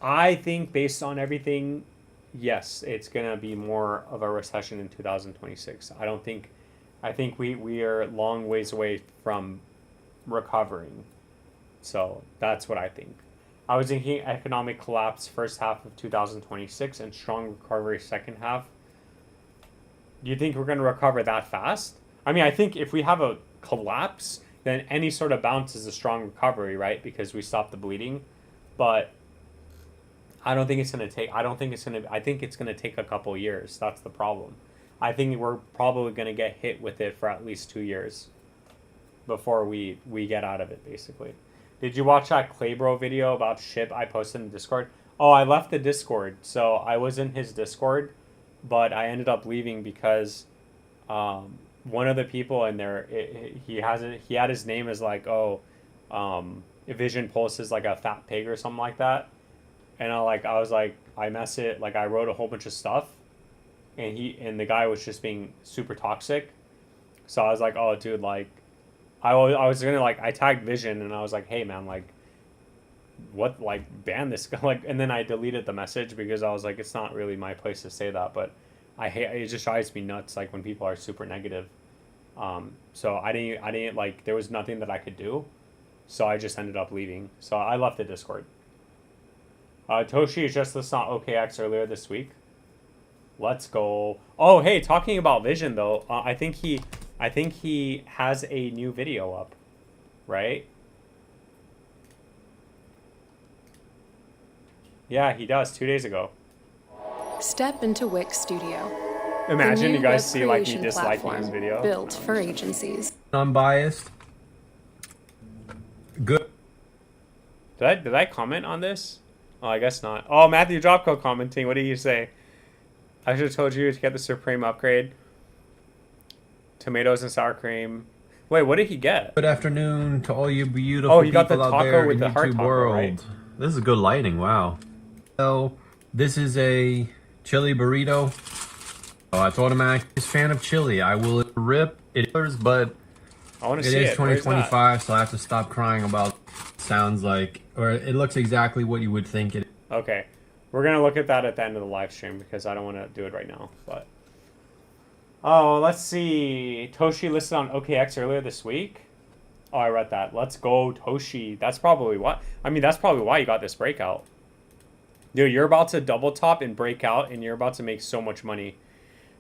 I think based on everything, yes, it's gonna be more of a recession in 2026. I think we are long ways away from recovering. So that's what I think. I was thinking economic collapse first half of 2026 and strong recovery second half. Do you think we're going to recover that fast? I mean, I think if we have a collapse, then any sort of bounce is a strong recovery, right? Because we stop the bleeding. But I don't think it's going to take, I think it's going to take a couple years. That's the problem. I think we're probably going to get hit with it for at least 2 years before we get out of it, basically. Did you watch that Claybro video about shit I posted in the Discord? Oh, I left the Discord. So I was in his Discord, but I ended up leaving because one of the people in there, he had his name as like, Vision Pulse is like a fat pig or something like that. And I wrote a whole bunch of stuff, and the guy was just being super toxic. So I was like, oh, dude, like, I was gonna like, I tagged Vision and I was like, hey man, like, what, like, ban this guy, like, and then I deleted the message because I was like, it's not really my place to say that, but it just drives me nuts, like, when people are super negative. So I didn't like, there was nothing that I could do, so I just ended up leaving. So I left the Discord. Toshi is just listed on OKX earlier this week. Let's go. Oh, hey, talking about Vision though, I think he has a new video up, right? Yeah, he does, 2 days ago. Step into Wix Studio. Imagine you guys see like me disliking this video. Built for agencies. Unbiased. Good. Did I comment on this? Oh, I guess not. Oh, Matthew Dropco commenting. What did you say? I should have told you to get the Supreme upgrade. Tomatoes and sour cream. Wait, what did he get? Good afternoon to all you beautiful people out there in the YouTube world. Right? This is good lighting. Wow. So this is a chili burrito. Oh, it's automatic. I'm a fan of chili. I will rip it, but I want to see it. It is 2025, so I have to stop crying about. Sounds like, or it looks exactly what you would think it. Okay, we're gonna look at that at the end of the live stream because I don't want to do it right now. But oh, let's see. Toshi listed on OKX earlier this week. Oh, I read that. Let's go, Toshi. That's probably why. I mean, that's probably why you got this breakout. Dude, you're about to double top and break out, and you're about to make so much money.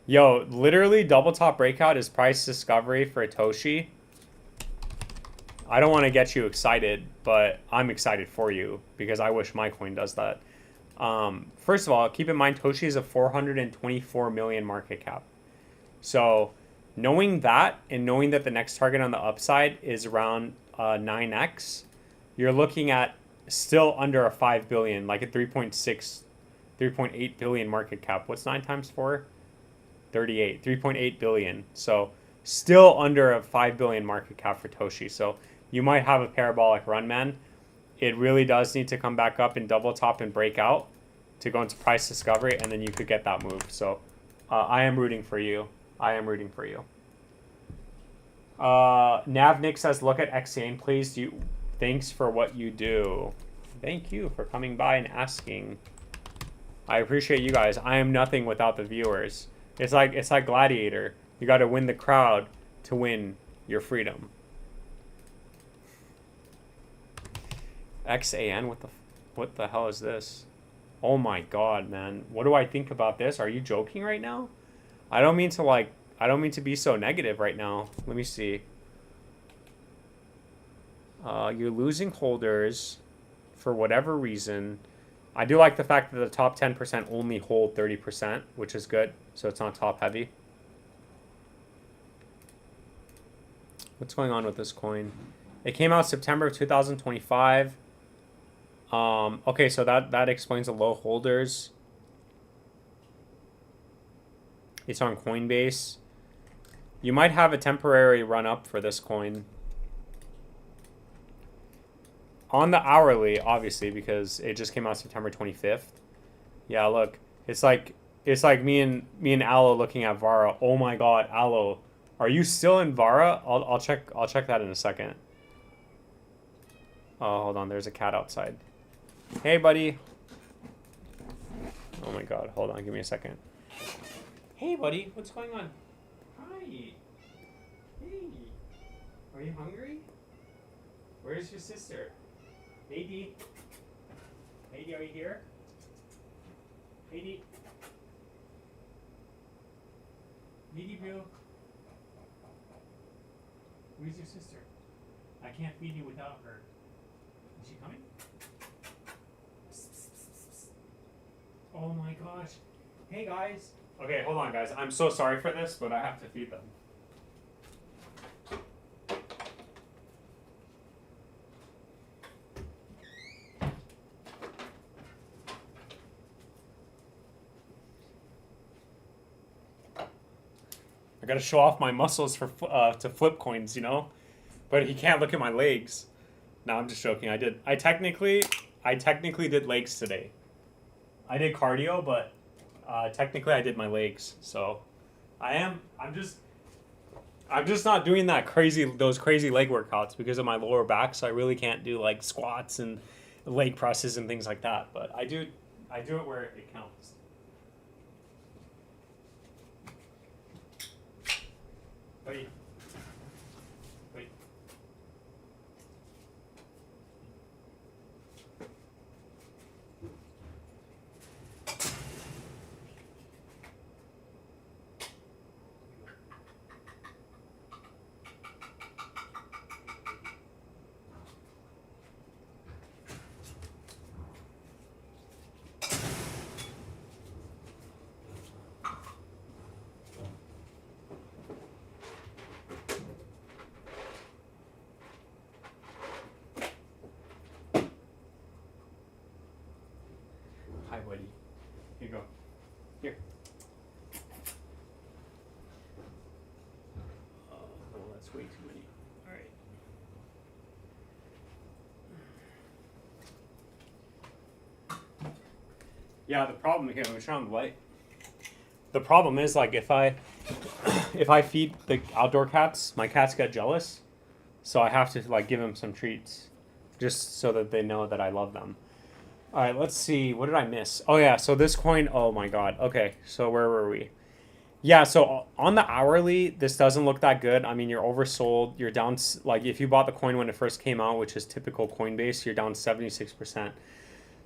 Yo, literally, double top breakout is price discovery for Toshi. I don't want to get you excited, but I'm excited for you because I wish my coin does that. First of all, keep in mind Toshi is a 424 million market cap. So knowing that and knowing that the next target on the upside is around 9x, you're looking at still under a 5 billion, like a 3.8 billion market cap. What's 9 times 4? 38. 3.8 billion. So still under a 5 billion market cap for Toshi. So you might have a parabolic run, man. It really does need to come back up and double top and break out to go into price discovery, and then you could get that move. So I am rooting for you. I am rooting for you. Navnik says, look at Xane, please. Thanks for what you do. Thank you for coming by and asking. I appreciate you guys. I am nothing without the viewers. It's like Gladiator. You got to win the crowd to win your freedom. XAN, what the hell is this? Oh my god, man. What do I think about this? Are you joking right now? I don't mean to be so negative right now. Let me see. You're losing holders for whatever reason. I do like the fact that the top 10% only hold 30%, which is good. So it's not top heavy. What's going on with this coin? It came out September of 2025. Okay, so that explains the low holders. It's on Coinbase. You might have a temporary run up for this coin. On the hourly, obviously, because it just came out September 25th. Yeah, look. It's like me and Aloe looking at Vara. Oh my god, Aloe. Are you still in Vara? I'll check that in a second. Oh, hold on, there's a cat outside. Hey, buddy. Oh my god, hold on, give me a second. Hey, buddy, what's going on? Hi. Hey. Are you hungry? Where's your sister? Hey, Dee. Hey, Dee, are you here? Hey, Dee. Hey, Dee, boo. Where's your sister? I can't feed you without her. Is she coming? Oh my gosh. Hey guys. Okay, hold on guys. I'm so sorry for this, but I have to feed them. I gotta show off my muscles for to flip coins, you know? But he can't look at my legs. No, I'm just joking. I technically did legs today. I did cardio, but technically I did my legs. So I'm just not doing those crazy leg workouts because of my lower back, so I really can't do like squats and leg presses and things like that. But I do it where it counts. Wait. Hi, buddy. Here you go. Here. Oh, that's way too many. All right. Yeah, the problem here, let me turn on the light. The problem is like if I feed the outdoor cats, my cats get jealous. So I have to like give them some treats just so that they know that I love them. All right, let's see. What did I miss? Oh, yeah. So this coin. Oh, my God. Okay. So where were we? Yeah. So on the hourly, this doesn't look that good. I mean, you're oversold. You're down. Like if you bought the coin when it first came out, which is typical Coinbase, you're down 76%.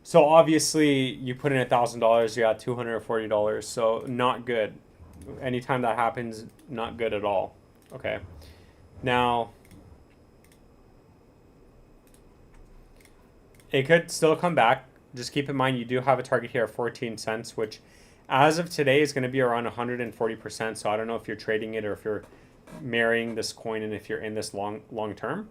So obviously you put in $1,000, you're at $240. So not good. Anytime that happens, not good at all. Okay. Now, it could still come back. Just keep in mind you do have a target here of 14 cents, which as of today is going to be around 140%. So I don't know if you're trading it or if you're marrying this coin and if you're in this long term.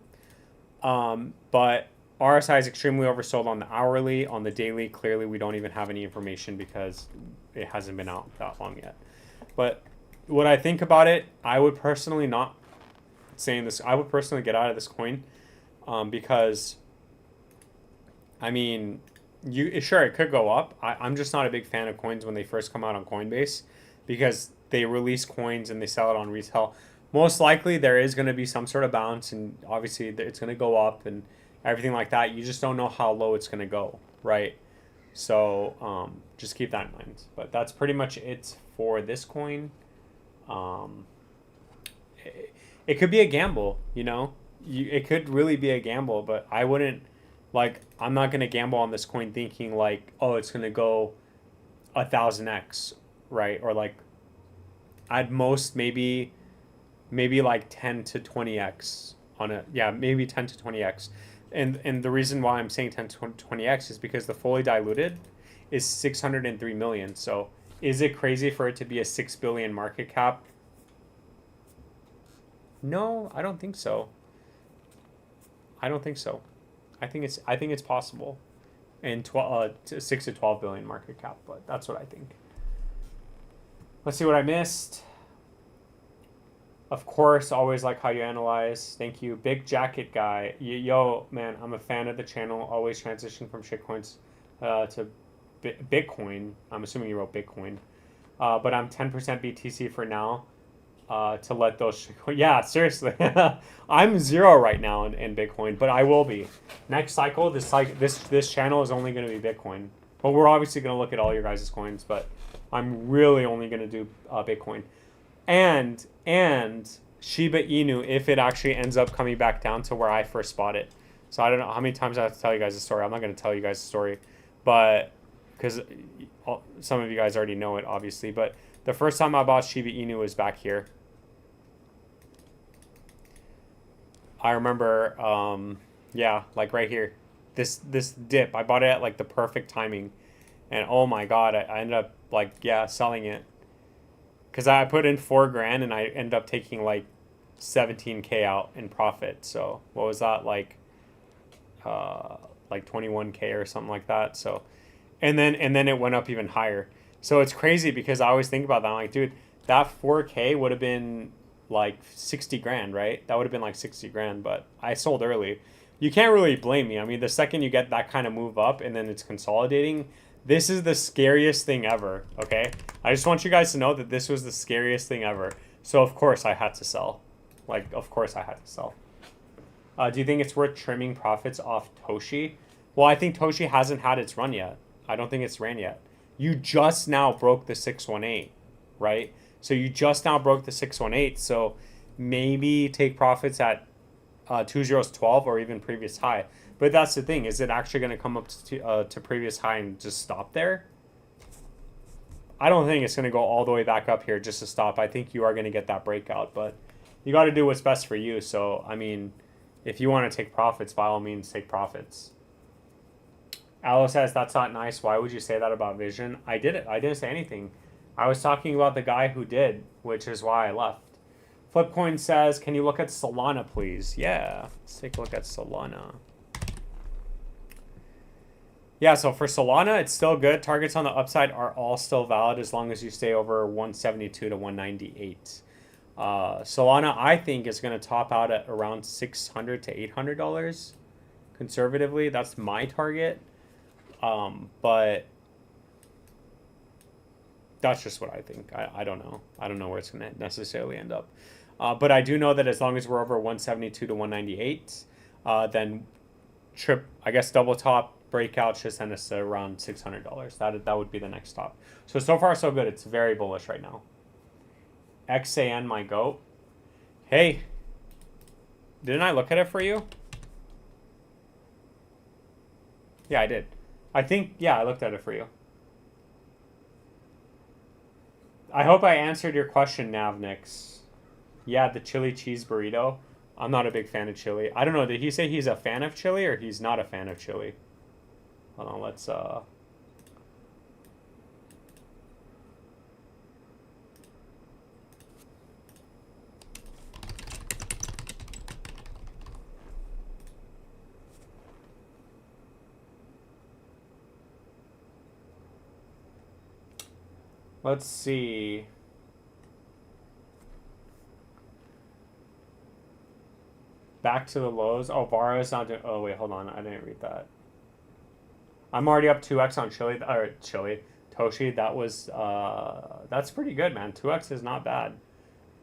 But RSI is extremely oversold on the hourly. On the daily, clearly we don't even have any information because it hasn't been out that long yet. But what I think about it, I would personally not saying this. I would personally get out of this coin because, I mean, sure, it could go up. I'm just not a big fan of coins when they first come out on Coinbase because they release coins and they sell it on retail. Most likely there is going to be some sort of bounce and obviously it's going to go up and everything like that. You just don't know how low it's going to go, right? So just keep that in mind. But that's pretty much it for this coin. It could be a gamble, you know? It could really be a gamble, but I wouldn't. Like, I'm not going to gamble on this coin thinking, like, oh, it's going to go 1,000x, right? Or, like, at most, maybe like 10 to 20x on it. Yeah, maybe 10 to 20x. And the reason why I'm saying 10 to 20x is because the fully diluted is 603 million. So, is it crazy for it to be a 6 billion market cap? No, I don't think so. I don't think so. I think it's possible, and 6 to 12 billion market cap, but that's what I think. Let's see what I missed. Of course, always like how you analyze. Thank you. Big Jacket Guy. Yo, man, I'm a fan of the channel. Always transition from shitcoins to Bitcoin. I'm assuming you wrote Bitcoin. But I'm 10% BTC for now to let those... Yeah, seriously. I'm 0 right now in Bitcoin, but I will be. Next cycle, this channel is only going to be Bitcoin. But we're obviously going to look at all your guys' coins, but I'm really only going to do Bitcoin. And Shiba Inu, if it actually ends up coming back down to where I first bought it. So I don't know how many times I have to tell you guys the story. I'm not going to tell you guys the story, but because some of you guys already know it, obviously. But the first time I bought Shiba Inu was back here. I remember, yeah, like right here. This dip, I bought it at like the perfect timing. And oh my God, I ended up like, yeah, selling it. Because I put in $4,000 and I ended up taking like 17K out in profit. So what was that, like 21K or something like that. So and then it went up even higher. So it's crazy because I always think about that. I'm like, dude, that 4K would have been like 60 grand, right? That would have been like 60 grand, but I sold early. You can't really blame me. I mean, the second you get that kind of move up and then it's consolidating, this is the scariest thing ever, okay? I just want you guys to know that this was the scariest thing ever. So, of course, I had to sell. Like, of course I had to sell. Do you think it's worth trimming profits off Toshi? Well, I think Toshi hasn't had its run yet. I don't think it's ran yet. You just now broke the 618, right? So you just now broke the 618. So maybe take profits at 2012 or even previous high. But that's the thing. Is it actually going to come up to previous high and just stop there? I don't think it's going to go all the way back up here just to stop. I think you are going to get that breakout. But you got to do what's best for you. So, I mean, if you want to take profits, by all means, take profits. Aloe says, that's not nice. Why would you say that about Vision? I didn't. I didn't say anything. I was talking about the guy who did, which is why I left. Flipcoin says, can you look at Solana, please? Yeah, let's take a look at Solana. Yeah, so for Solana, it's still good. Targets on the upside are all still valid as long as you stay over 172 to 198. Solana, I think, is going to top out at around $600 to $800 conservatively. That's my target. But that's just what I think. I don't know. I don't know where it's going to necessarily end up. But I do know that as long as we're over 172 to 198, then double top breakout should send us to around $600. That would be the next stop. So far so good. It's very bullish right now. XAN, my goat. Hey, didn't I look at it for you? Yeah, I did. I think, yeah, I looked at it for you. I hope I answered your question, Navnix. Yeah, the chili cheese burrito. I'm not a big fan of chili. I don't know, did he say he's a fan of chili or he's not a fan of chili? Hold on, let's see. Back to the lows. Oh, Vara's not doing... Oh, wait, hold on. I didn't read that. I'm already up 2x on Toshi. That was... that's pretty good, man. 2x is not bad.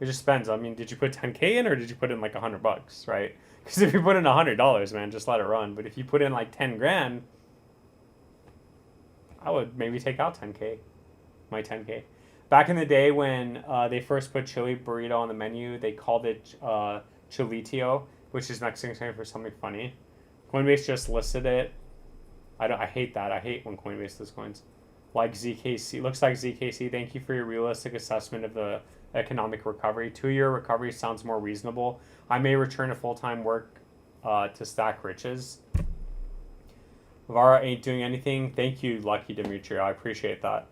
It just depends. I mean, did you put 10K in or did you put in like $100, right? Because if you put in $100, man, just let it run. But if you put in like 10 grand, I would maybe take out 10K. My 10K. Back in the day when they first put chili burrito on the menu, they called it chilitio, which is Mexican for something funny. Coinbase just listed it. I hate that. I hate when Coinbase does coins. Like ZKC. Looks like ZKC. Thank you for your realistic assessment of the economic recovery. 2-year recovery sounds more reasonable. I may return to full-time work to stack riches. Vara ain't doing anything. Thank you, Lucky Dimitri. I appreciate that.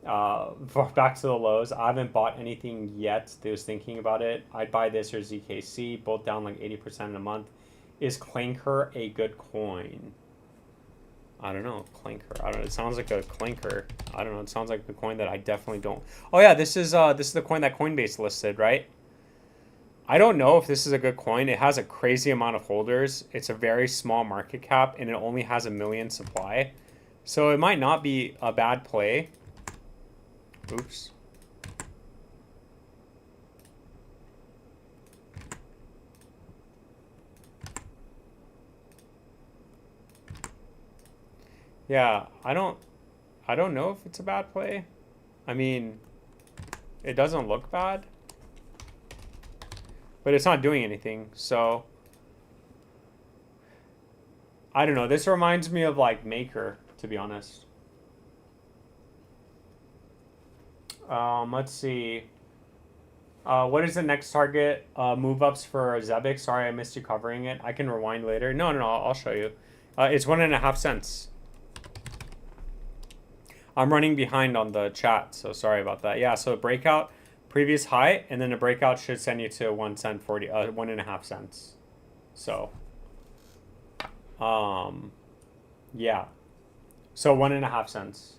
Back to the lows. I haven't bought anything yet. I was thinking about it. I'd buy this or ZKC, both down like 80% in a month. Is Clanker a good coin? I don't know, clinker. I don't know. It sounds like a clinker. I don't know. It sounds like the coin that I definitely don't. Oh yeah, this is the coin that Coinbase listed, right? I don't know if this is a good coin. It has a crazy amount of holders. It's a very small market cap, and it only has 1 million supply. So it might not be a bad play. Oops. Yeah, I don't know if it's a bad play. I mean, it doesn't look bad, but it's not doing anything. So I don't know. This reminds me of like Maker, to be honest. Let's see. What is the next target? Move ups for Zebik. Sorry, I missed you covering it. I can rewind later. No, I'll show you. It's 1.5 cents. I'm running behind on the chat, so sorry about that. Yeah, so breakout, previous high, and then a breakout should send you to 1 cent 40, 1.5 cents. So, yeah. So 1.5 cents.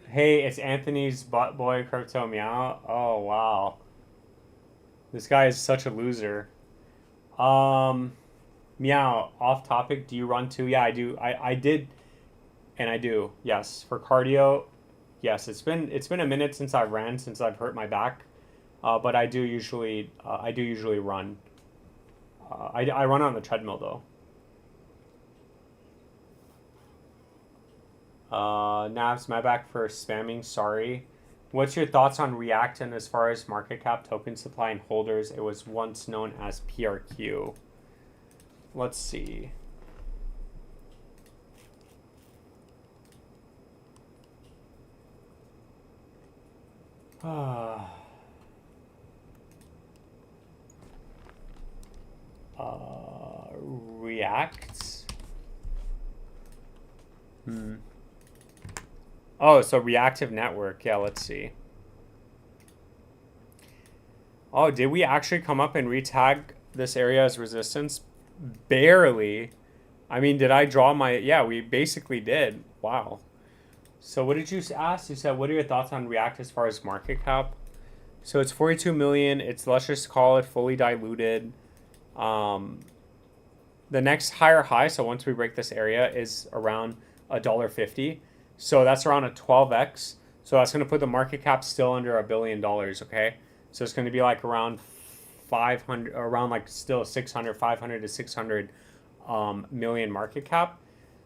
Hey, it's Anthony's butt boy crypto meow. Oh wow, this guy is such a loser. Meow. Off topic. Do you run too? Yeah, I do. I did. And I do, yes. For cardio, yes. It's been a minute since I've ran, since I've hurt my back, but I do usually run. I run on the treadmill though. Navs, my back for spamming. Sorry. What's your thoughts on React and as far as market cap, token supply, and holders? It was once known as PRQ. Let's see. React. Oh, so reactive network. Yeah, let's see. Oh, did we actually come up and retag this area as resistance? Barely. I mean, did I draw my... Yeah, we basically did. Wow. So what did you ask? You said, what are your thoughts on React as far as market cap? So it's 42 million. It's, let's just call it fully diluted. The next higher high, so once we break this area, is around $1.50. So that's around a 12x. So that's going to put the market cap still under $1 billion, okay? So it's going to be like around 500, around like still 600, 500 to 600 million market cap.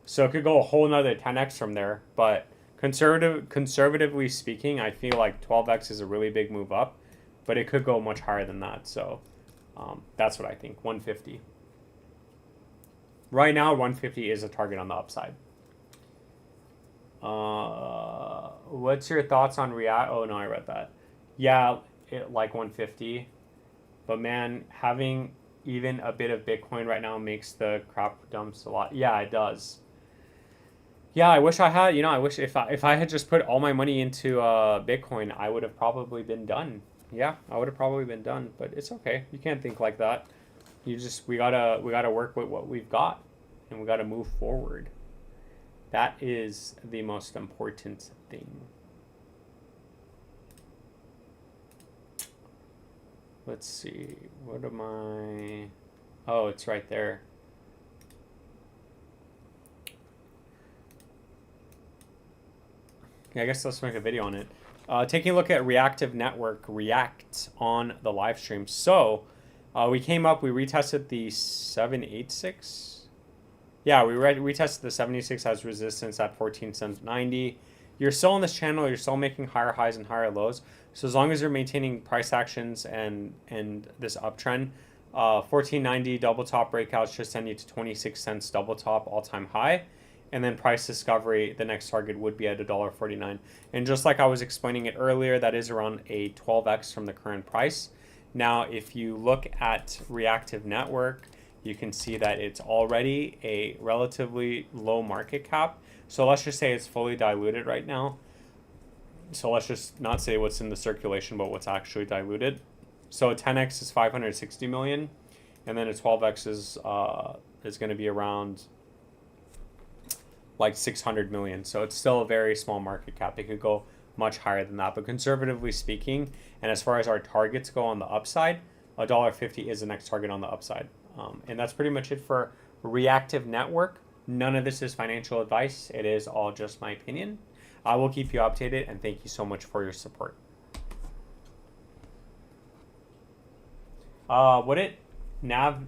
So it could go a whole nother 10x from there. But conservatively speaking, I feel like 12x is a really big move up, but it could go much higher than that. So that's what I think. 150. Right now, 150 is a target on the upside. What's your thoughts on React? Oh no, I read that. Yeah, like 150. But man, having even a bit of Bitcoin right now makes the crap dumps a lot. Yeah, it does. Yeah, I wish I had, I wish if I had just put all my money into Bitcoin, I would have probably been done. Yeah, I would have probably been done, but it's okay. You can't think like that. We gotta work with what we've got, and we gotta move forward. That is the most important thing. Let's see. What am I? Oh, it's right there. Yeah, I guess let's make a video on it. Taking a look at reactive network React on the live stream. So we came up, we retested the 786. Yeah, we retested the 76 as resistance at 14 cents 90. You're still on this channel, you're still making higher highs and higher lows. So as long as you're maintaining price actions and this uptrend, 1490 double top breakouts should send you to 26 cents double top all-time high. And then price discovery, the next target would be at $1.49. And just like I was explaining it earlier, that is around a 12x from the current price. Now, if you look at reactive network, you can see that it's already a relatively low market cap. So let's just say it's fully diluted right now. So let's just not say what's in the circulation, but what's actually diluted. So a 10x is 560 million, and then a 12x is going to be around like 600 million. So it's still a very small market cap. It could go much higher than that. But conservatively speaking, and as far as our targets go on the upside, $1.50 is the next target on the upside. And that's pretty much it for Reactive Network. None of this is financial advice. It is all just my opinion. I will keep you updated, and thank you so much for your support. What did Nav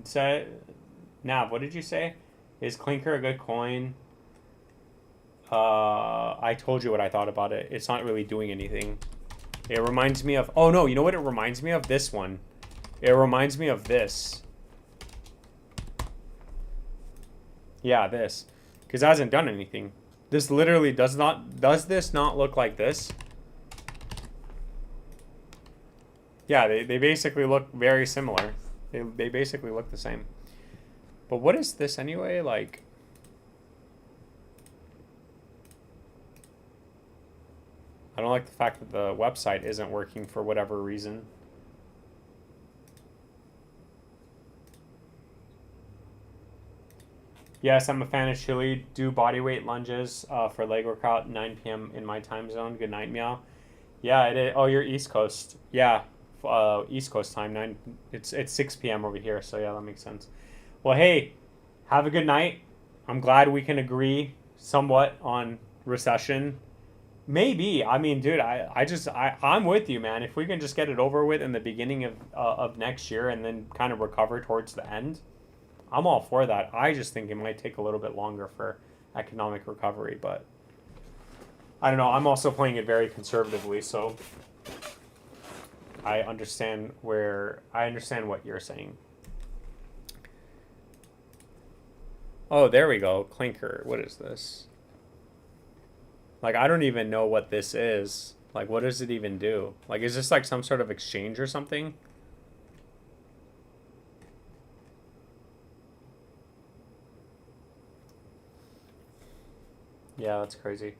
say? Nav, what did you say? Is Clinker a good coin? I told you what I thought about it. It's not really doing anything. It reminds me of... Oh, no. You know what it reminds me of? This one. It reminds me of this. Yeah, this. Because it hasn't done anything. This literally does not... Does this not look like this? Yeah, they basically look very similar. They basically look the same. But what is this anyway? Like... I don't like the fact that the website isn't working for whatever reason. Yes, I'm a fan of Chili. Do bodyweight lunges for leg workout 9 p.m. in my time zone. Good night, meow. Yeah, it is. Oh, you're East Coast. Yeah, East Coast time. It's 6 p.m. over here. So yeah, that makes sense. Well, hey, have a good night. I'm glad we can agree somewhat on recession. Maybe. I mean, dude, I'm with you, man. If we can just get it over with in the beginning of next year and then kind of recover towards the end, I'm all for that. I just think it might take a little bit longer for economic recovery, but I don't know. I'm also playing it very conservatively, so I understand what you're saying. Oh, there we go. Clinker. What is this? Like, I don't even know what this is. Like, what does it even do? Like, is this like some sort of exchange or something? Yeah, that's crazy.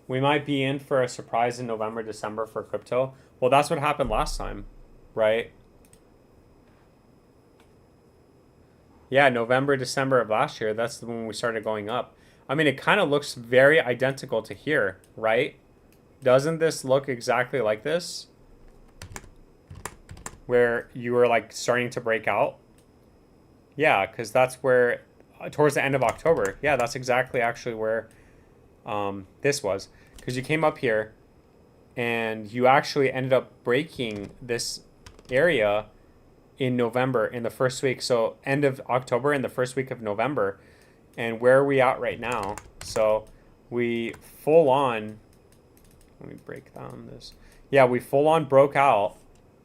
We might be in for a surprise in November, December for crypto. Well, that's what happened last time, right? Yeah, November, December of last year. That's when we started going up. I mean, it kind of looks very identical to here, right? Doesn't this look exactly like this? Where you were like starting to break out? Yeah, because that's where, towards the end of October. Yeah, that's exactly actually where this was. Because you came up here and you actually ended up breaking this area in November in the first week. So end of October and the first week of November. And where are we at right now? So we full on, let me break down this. Yeah, we full on broke out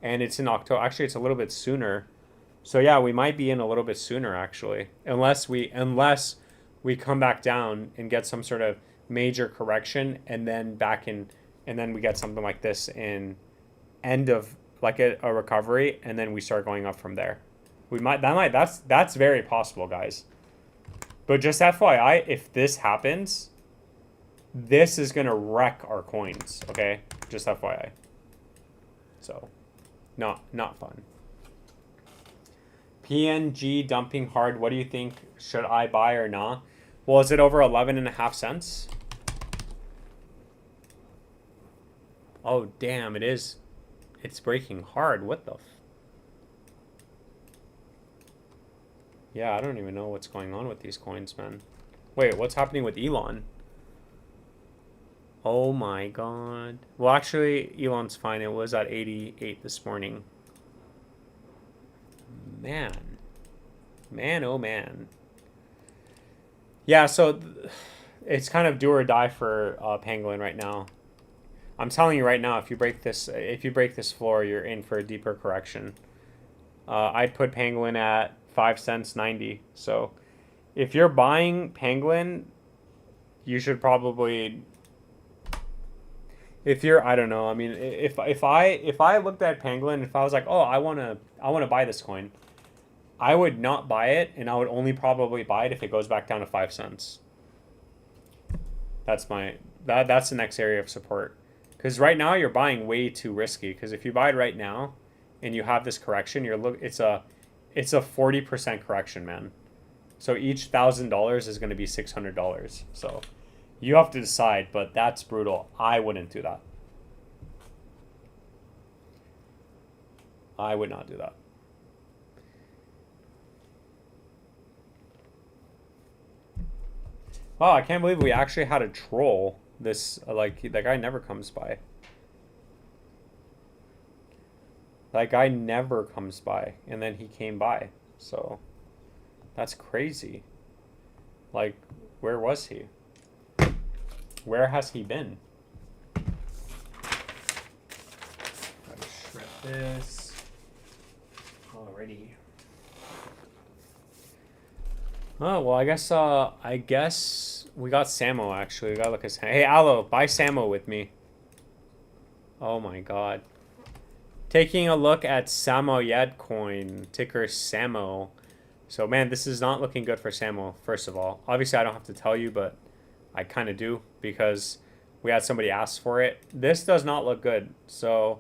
and it's in October. Actually, it's a little bit sooner. So yeah, we might be in a little bit sooner actually. Unless we come back down and get some sort of major correction and then back in, and then we get something like this in end of like a recovery and then we start going up from there. That's very possible, guys. But just FYI, if this happens, this is going to wreck our coins, okay? Just FYI. So, not fun. PNG dumping hard. What do you think? Should I buy or not? Well, is it over 11.5 cents? Oh, damn, it is. It's breaking hard. What the Yeah, I don't even know what's going on with these coins, man. Wait, what's happening with Elon? Oh my god. Well, actually, Elon's fine. It was at 88 this morning. Man. Man, oh man. Yeah, so it's kind of do or die for Pangolin right now. I'm telling you right now, if you break this floor, you're in for a deeper correction. I'd put Pangolin at 5 cents 90. So if you're buying Pangolin, you should probably, if you're, I don't know, I mean, if I looked at Pangolin, if I was like, oh, I want to buy this coin, I would not buy it, and I would only probably buy it if it goes back down to 5 cents. That's the next area of support. Because right now you're buying way too risky. Because if you buy it right now and you have this correction, it's a 40% correction, man. So each $1,000 is going to be $600. So you have to decide, but that's brutal. I wouldn't do that. I would not do that. Wow, I can't believe we actually had a troll. This, like, that guy never comes by. That guy never comes by, and then he came by. So, that's crazy. Like, where was he? Where has he been? Gotta shred this. Alrighty. Oh, well, I guess we got Samo, actually. We gotta look at Samo. Hey, Aloe, buy Samo with me. Oh my god. Taking a look at Samoyed coin, ticker Samo. So, man, this is not looking good for Samo, first of all. Obviously, I don't have to tell you, but I kind of do because we had somebody ask for it. This does not look good. So,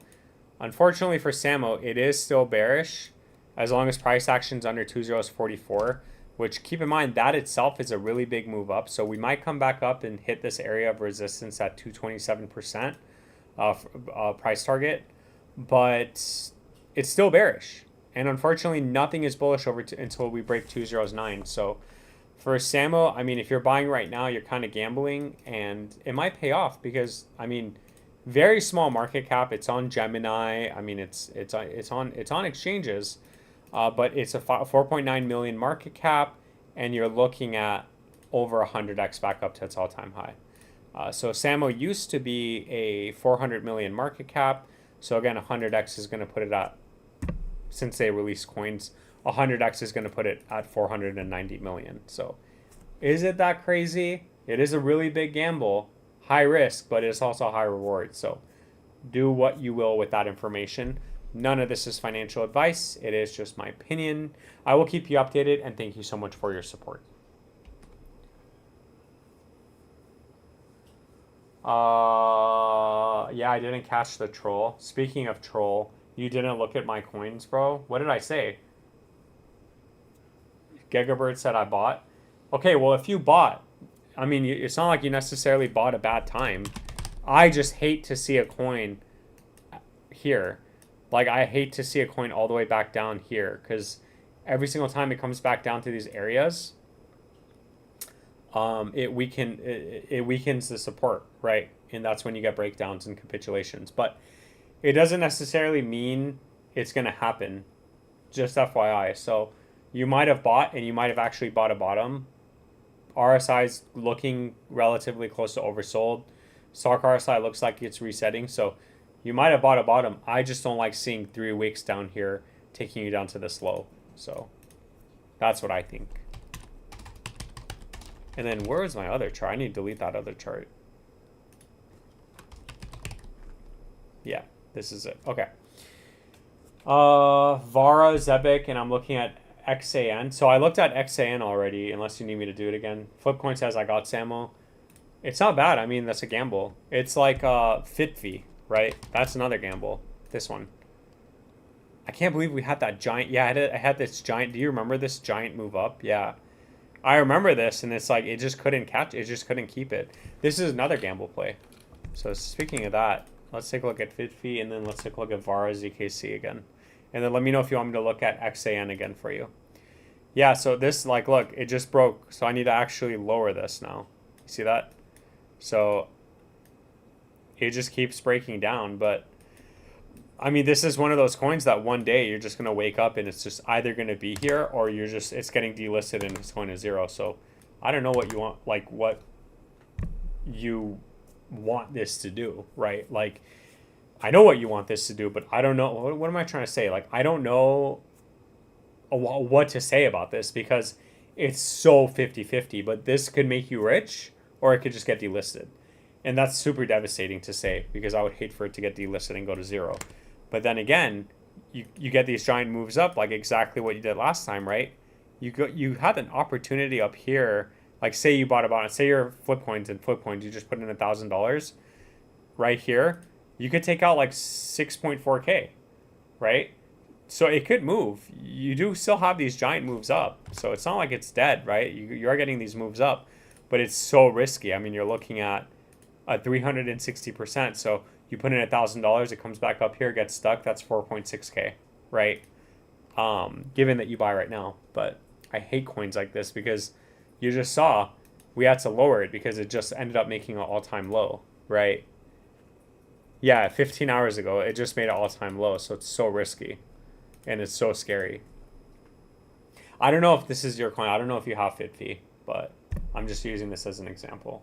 unfortunately for Samo, it is still bearish as long as price action's under 2044, which, keep in mind, that itself is a really big move up. So, we might come back up and hit this area of resistance at 227% price target. But it's still bearish, and unfortunately nothing is bullish until we break 209. So for Samo, I mean, if you're buying right now, you're kind of gambling, and it might pay off because, I mean, very small market cap. It's on Gemini. I mean, it's on exchanges, but it's a 4.9 million market cap, and you're looking at over 100x back up to its all-time high. So Samo used to be a 400 million market cap. So again, 100x is going to put it at, since they released coins, 100x is going to put it at 490 million. So is it that crazy? It is a really big gamble, high risk, but it's also a high reward. So do what you will with that information. None of this is financial advice. It is just my opinion. I will keep you updated, and thank you so much for your support. Yeah, I didn't catch the troll. Speaking of troll, you didn't look at my coins, bro. What did I say? Gigabird said I bought. Okay, well, if you bought, I mean, it's not like you necessarily bought a bad time. I just hate to see a coin here. Like, I hate to see a coin all the way back down here, because every single time it comes back down to these areas, it weakens the support, right? And that's when you get breakdowns and capitulations. But it doesn't necessarily mean it's going to happen. Just FYI. So you might have bought, and you might have actually bought a bottom. RSI's looking relatively close to oversold. Stock RSI looks like it's resetting. So you might have bought a bottom. I just don't like seeing 3 weeks down here taking you down to this low. So that's what I think. And then where is my other chart? I need to delete that other chart. Yeah, this is it. Okay. Vara, Zebic, and I'm looking at XAN. So I looked at XAN already, unless you need me to do it again. Flipcoin says I got Samo. It's not bad. I mean, that's a gamble. It's like FitFi, right? That's another gamble. This one. I can't believe we had that giant. Yeah, I had this giant. Do you remember this giant move up? Yeah. I remember this, and it's like it just couldn't catch. It just couldn't keep it. This is another gamble play. So speaking of that, let's take a look at FitFi, and then let's take a look at Vara ZKC again. And then let me know if you want me to look at XAN again for you. Yeah, so this, like, look, it just broke. So I need to actually lower this now. See that? So it just keeps breaking down. But, I mean, this is one of those coins that one day you're just going to wake up and it's just either going to be here or it's getting delisted and it's going to zero. So I don't know what you want, like, what you want this to do, right? Like, I know what you want this to do, but I don't know. What am I trying to say? Like, I don't know what to say about this because it's so 50-50, but this could make you rich or it could just get delisted. And that's super devastating to say because I would hate for it to get delisted and go to zero. But then again, you get these giant moves up, like exactly what you did last time, right? You had an opportunity up here. Like, say you bought about it. Say your Flipcoins, you just put in $1,000 right here. You could take out like 6.4K, right? So it could move. You do still have these giant moves up. So it's not like it's dead, right? You are getting these moves up, but it's so risky. I mean, you're looking at a 360%. So you put in $1,000, it comes back up here, gets stuck. That's 4.6K, right? Given that you buy right now. But I hate coins like this because you just saw we had to lower it because it just ended up making an all-time low, right? Yeah, 15 hours ago, it just made an all-time low. So it's so risky. And it's so scary. I don't know if this is your coin. I don't know if you have FitFi, but I'm just using this as an example.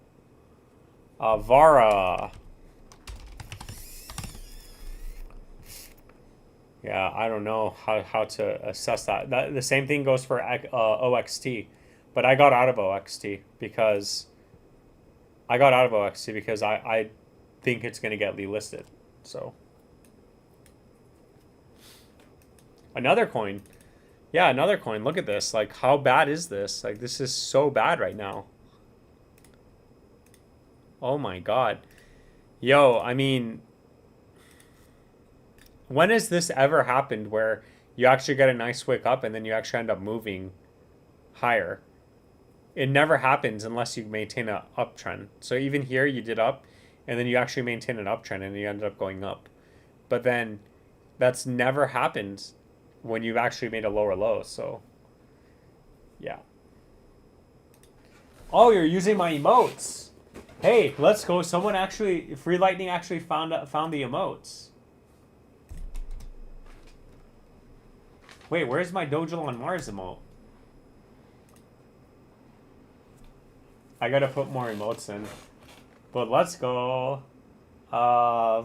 Vara. Yeah, I don't know how to assess that. The same thing goes for OXT. But I got out of OXT because I think it's going to get delisted. So... Another coin. Yeah, another coin. Look at this. Like, how bad is this? Like, this is so bad right now. Oh my god. Yo, I mean... When has this ever happened where you actually get a nice wick up and then you actually end up moving higher? It never happens unless you maintain an uptrend. So even here, you did up, and then you actually maintain an uptrend and you ended up going up. But then, that's never happened when you've actually made a lower low. So yeah. Oh, you're using my emotes. Hey, let's go. Someone actually, Free Lightning actually found the emotes. Wait, where's my Dojo on Mars emote? I gotta put more emotes in. But let's go. Aloe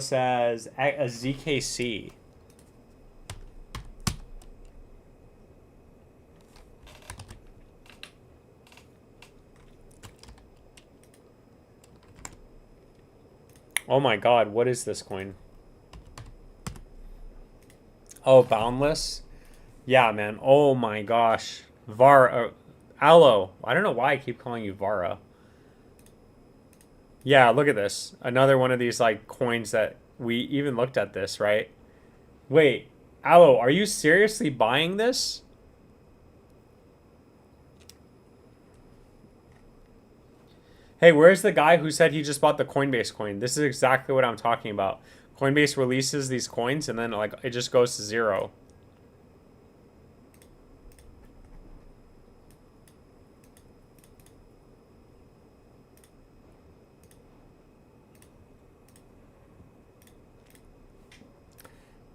says a ZKC. Oh my god, what is this coin? Oh, Boundless? Yeah, man. Oh my gosh. Aloe. I don't know why I keep calling you Vara. Yeah, look at this. Another one of these, like, coins that we even looked at this, right? Wait, Aloe, are you seriously buying this? Hey, where's the guy who said he just bought the Coinbase coin? This is exactly what I'm talking about. Coinbase releases these coins and then like it just goes to zero.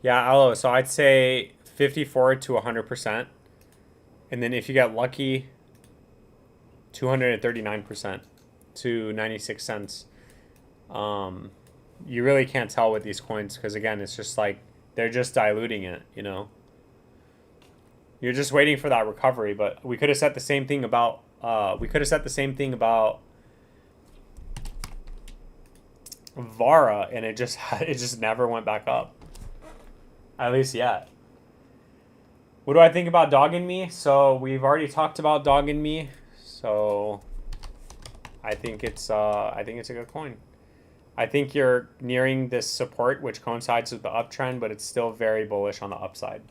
Yeah, Aloe, so I'd say 54 to 100%. And then if you get lucky, 239%. To 96 cents. You really can't tell with these coins because again, it's just like they're just diluting it, you know. You're just waiting for that recovery, but we could have said the same thing about Vara, and it just never went back up. At least yet. What do I think about Dog and Me? So we've already talked about Dog and Me. So I think it's a good coin. I think you're nearing this support, which coincides with the uptrend, but it's still very bullish on the upside.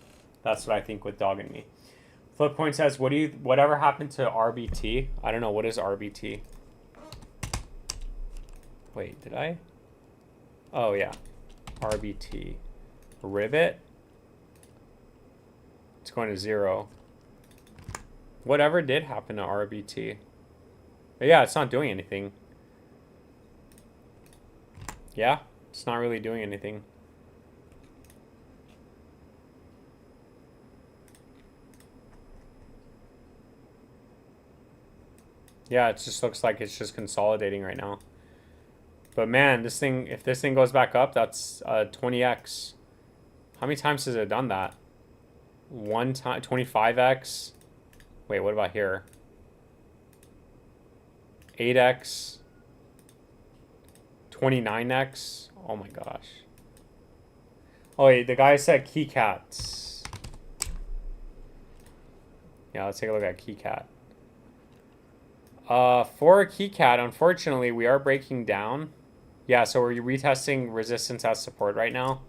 That's what I think with Dog and Me. Flipcoin says, whatever happened to RBT? I don't know, what is RBT? Wait, did I? Oh yeah, RBT. Ribbit? It's going to zero. Whatever did happen to RBT? But yeah, it's not doing anything. Yeah, it's not really doing anything. Yeah, it just looks like it's just consolidating right now. But man, this thing, if this thing goes back up, that's 20x. How many times has it done that? One time, 25x. Wait, what about here? 8x. 29x. Oh my gosh. Oh wait, the guy said keycats. Yeah, let's take a look at keycat. For keycat, unfortunately, we are breaking down. Yeah, so we're retesting resistance as support right now.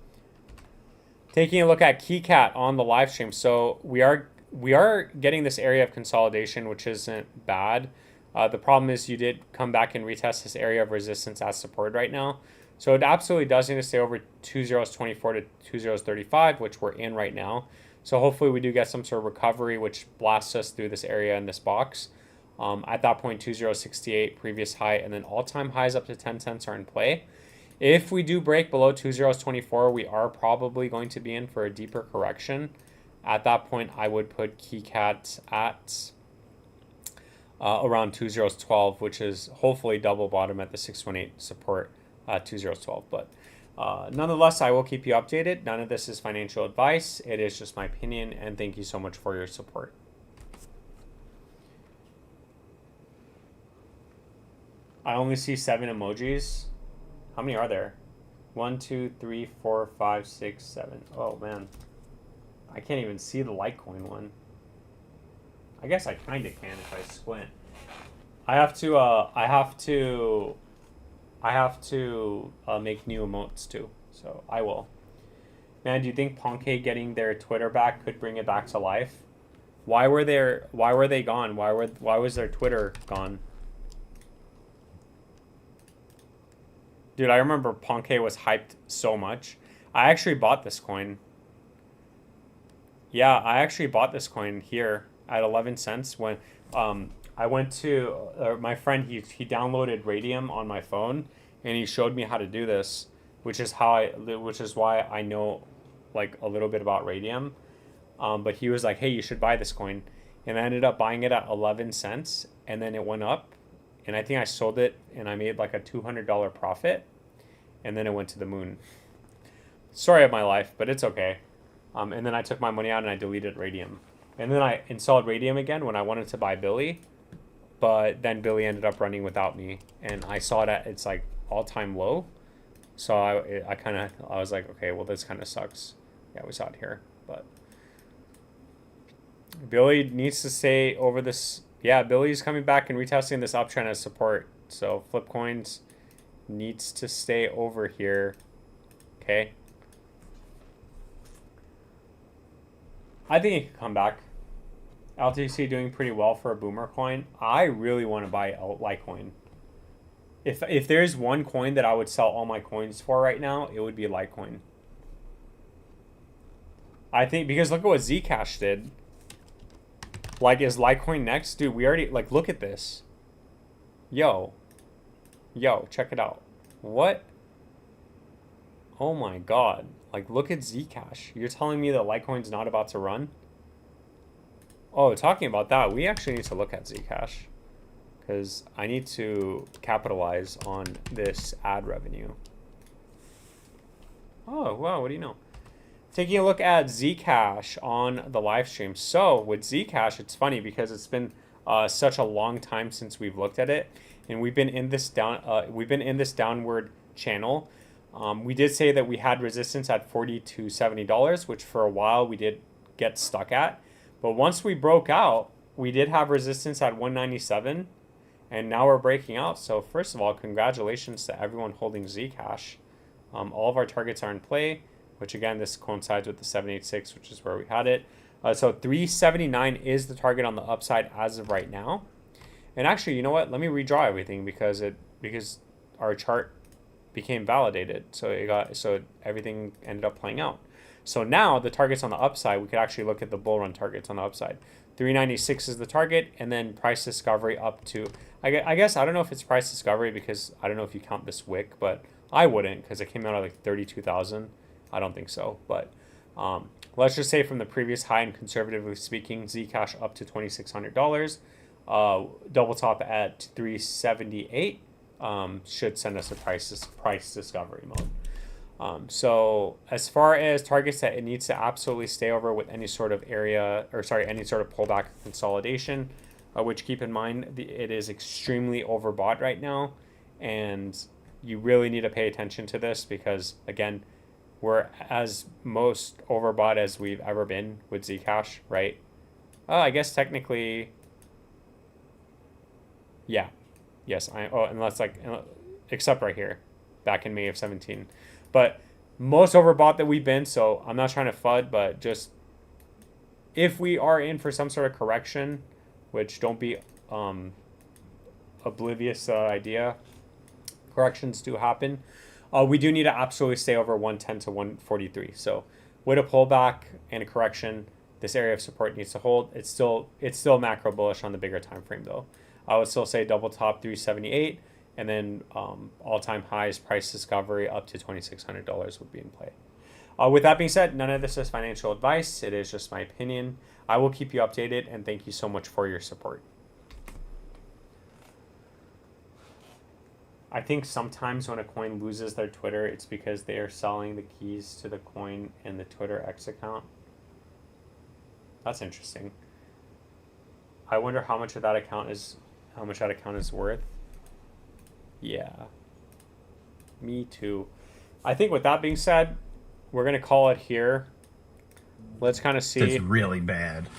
Taking a look at KeyCat on the live stream. So we are getting this area of consolidation, which isn't bad. The problem is you did come back and retest this area of resistance as support right now. So it absolutely does need to stay over 2024 to 2035, which we're in right now. So hopefully we do get some sort of recovery, which blasts us through this area in this box. At that point, 2068 previous high, and then all-time highs up to 10 cents are in play. If we do break below 2024, we are probably going to be in for a deeper correction. At that point, I would put KeyCat at around 2012, which is hopefully double bottom at the 618 support 2012. But nonetheless, I will keep you updated. None of this is financial advice. It is just my opinion, and thank you so much for your support. I only see 7 emojis. How many are there? 1, 2, 3, 4, 5, 6, 7. Oh man, I can't even see the Litecoin one. I guess I kind of can if I squint. I have to make new emotes too, so I will. Man, do you think Ponke getting their Twitter back could bring it back to life? Why were they gone? Why was their Twitter gone? Dude, I remember Ponke was hyped so much. I actually bought this coin. Yeah, I actually bought this coin here at 11 cents when I went to my friend. He downloaded Radium on my phone and he showed me how to do this, which is why I know like a little bit about Radium. But he was like, "Hey, you should buy this coin," and I ended up buying it at 11 cents, and then it went up. And I think I sold it and I made like a $200 profit, and then it went to the moon. Story of my life, but it's okay. And then I took my money out and I deleted Radium. And then I installed Radium again when I wanted to buy Billy, but then Billy ended up running without me, and I saw it at its like all-time low. So I was like, okay, well this kind of sucks. Yeah, we saw it here, but Billy needs to stay over this. Yeah, Billy's coming back and retesting this uptrend as support. So Flipcoins needs to stay over here. Okay. I think it could come back. LTC doing pretty well for a boomer coin. I really want to buy Litecoin. If there's one coin that I would sell all my coins for right now, it would be Litecoin. I think because look at what Zcash did. Like, is Litecoin next? Dude, we already, like, look at this. Yo, check it out. What? Oh my god. Like, look at Zcash. You're telling me that Litecoin's not about to run? Oh, talking about that, we actually need to look at Zcash, because I need to capitalize on this ad revenue. Oh, wow, what do you know? Taking a look at Zcash on the live stream. So with Zcash, it's funny because it's been such a long time since we've looked at it, and we've been in this downward channel. We did say that we had resistance at $40 to $70, which for a while we did get stuck at. But once we broke out, we did have resistance at 197, and now we're breaking out. So first of all, congratulations to everyone holding Zcash. All of our targets are in play, which again, this coincides with the 786, which is where we had it. So 379 is the target on the upside as of right now. And actually, you know what? Let me redraw everything because our chart became validated. So everything ended up playing out. So now the targets on the upside, we could actually look at the bull run targets on the upside. 396 is the target, and then price discovery up to, I guess, I don't know if it's price discovery because I don't know if you count this wick, but I wouldn't because it came out at like 32,000. I don't think so, but let's just say from the previous high, and conservatively speaking, Zcash up to $2,600, double top at 378 should send us a price discovery mode. So as far as targets that it needs to absolutely stay over with any sort of any sort of pullback consolidation, which keep in mind it is extremely overbought right now, and you really need to pay attention to this because again, we're as most overbought as we've ever been with Zcash, right? I guess technically, yeah, yes. Unless like, except right here, back in May of 17. But most overbought that we've been. So I'm not trying to FUD, but just if we are in for some sort of correction, which don't be oblivious idea, corrections do happen. We do need to absolutely stay over 110 to 143. So with a pullback and a correction, this area of support needs to hold. It's still macro bullish on the bigger time frame though. I would still say double top 378, and then all-time highs price discovery up to $2,600 would be in play. With that being said, none of this is financial advice. It is just my opinion. I will keep you updated, and thank you so much for your support. I think sometimes when a coin loses their Twitter, it's because they are selling the keys to the coin in the Twitter X account. That's interesting. I wonder how much that account is worth. Yeah. Me too. I think with that being said, we're going to call it here. Let's kind of see. It's really bad.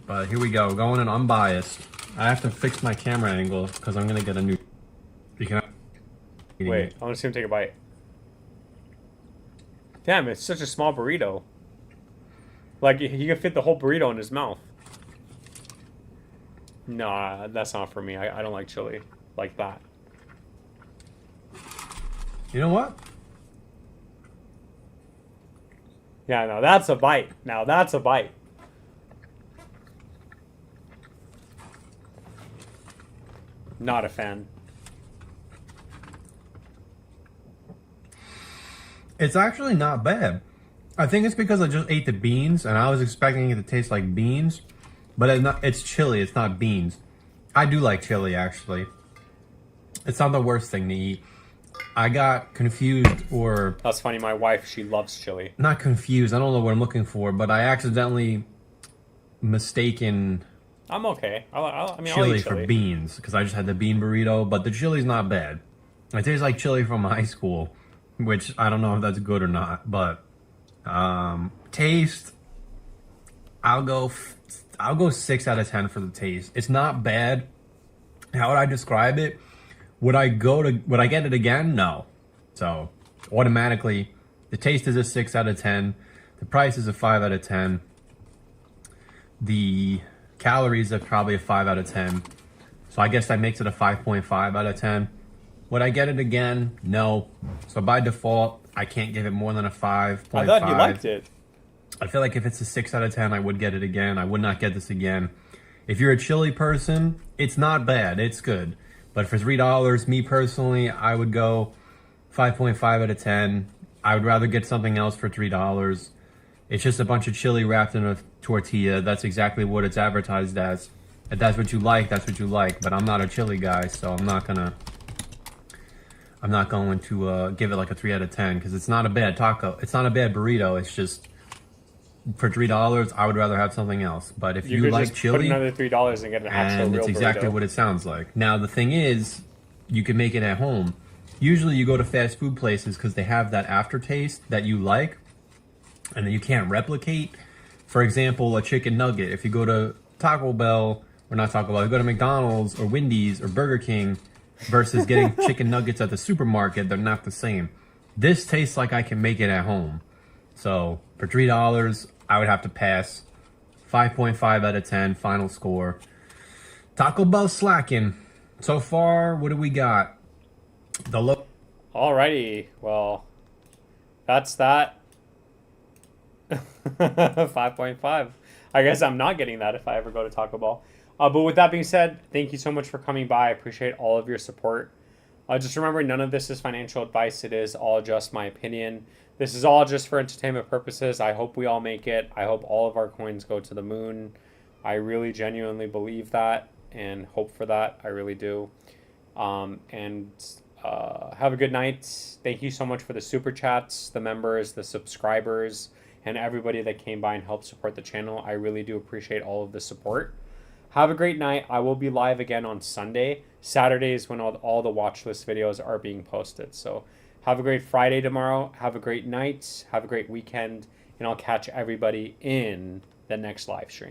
But here we go. Going in unbiased. I have to fix my camera angle because I'm going to get a new... Wait, I want to see him take a bite. Damn, it's such a small burrito. Like, he could fit the whole burrito in his mouth. Nah, that's not for me. I don't like chili like that. You know what? Yeah, no, that's a bite. Now that's a bite. Not a fan. It's actually not bad. I think it's because I just ate the beans and I was expecting it to taste like beans, but it's chili, it's not beans. I do like chili actually. It's not the worst thing to eat. I got confused or... That's funny, my wife, she loves chili. Not confused, I don't know what I'm looking for, but I accidentally mistaken... I'm okay. I mean, chili I'll eat chili for beans, because I just had the bean burrito, but the chili's not bad. It tastes like chili from high school, which I don't know if that's good or not, but taste, I'll go 6 out of 10 for the taste. It's not bad. How would I describe it? Would I get it again? No. So automatically, the taste is a 6 out of 10. The price is a 5 out of 10. The calories are probably a 5 out of 10. So I guess that makes it a 5.5 out of 10. Would I get it again? No. So by default, I can't give it more than a 5.5. I thought you liked it. I feel like if it's a 6 out of 10, I would get it again. I would not get this again. If you're a chili person, it's not bad. It's good. But for $3, me personally, I would go 5.5 out of 10. I would rather get something else for $3. It's just a bunch of chili wrapped in a tortilla. That's exactly what it's advertised as. If that's what you like, that's what you like. But I'm not a chili guy, so I'm not going to give it like a 3 out of 10 because it's not a bad taco. It's not a bad burrito. It's just for $3, I would rather have something else. But if you like chili, put another $3 and get an actual real it's exactly burrito. what it sounds like. Now the thing is, you can make it at home. Usually you go to fast food places because they have that aftertaste that you like, and that you can't replicate. For example, a chicken nugget. If you go to Taco Bell, or not Taco Bell, you go to McDonald's or Wendy's or Burger King, versus getting chicken nuggets at the supermarket, they're not the same. This tastes like I can make it at home. So for $3, I would have to pass. 5.5 out of 10, final score. Taco Bell slacking. So far, what do we got? Alrighty, well, that's that. 5.5. I guess I'm not getting that if I ever go to Taco Bell. But with that being said, thank you so much for coming by. I appreciate all of your support. Just remember, none of this is financial advice. It is all just my opinion. This is all just for entertainment purposes. I hope we all make it. I hope all of our coins go to the moon. I really genuinely believe that and hope for that. I really do. Have a good night. Thank you so much for the super chats, the members, the subscribers, and everybody that came by and helped support the channel. I really do appreciate all of the support. Have a great night. I will be live again on Sunday. Saturday is when all the watch list videos are being posted. So have a great Friday tomorrow. Have a great night. Have a great weekend. And I'll catch everybody in the next live stream.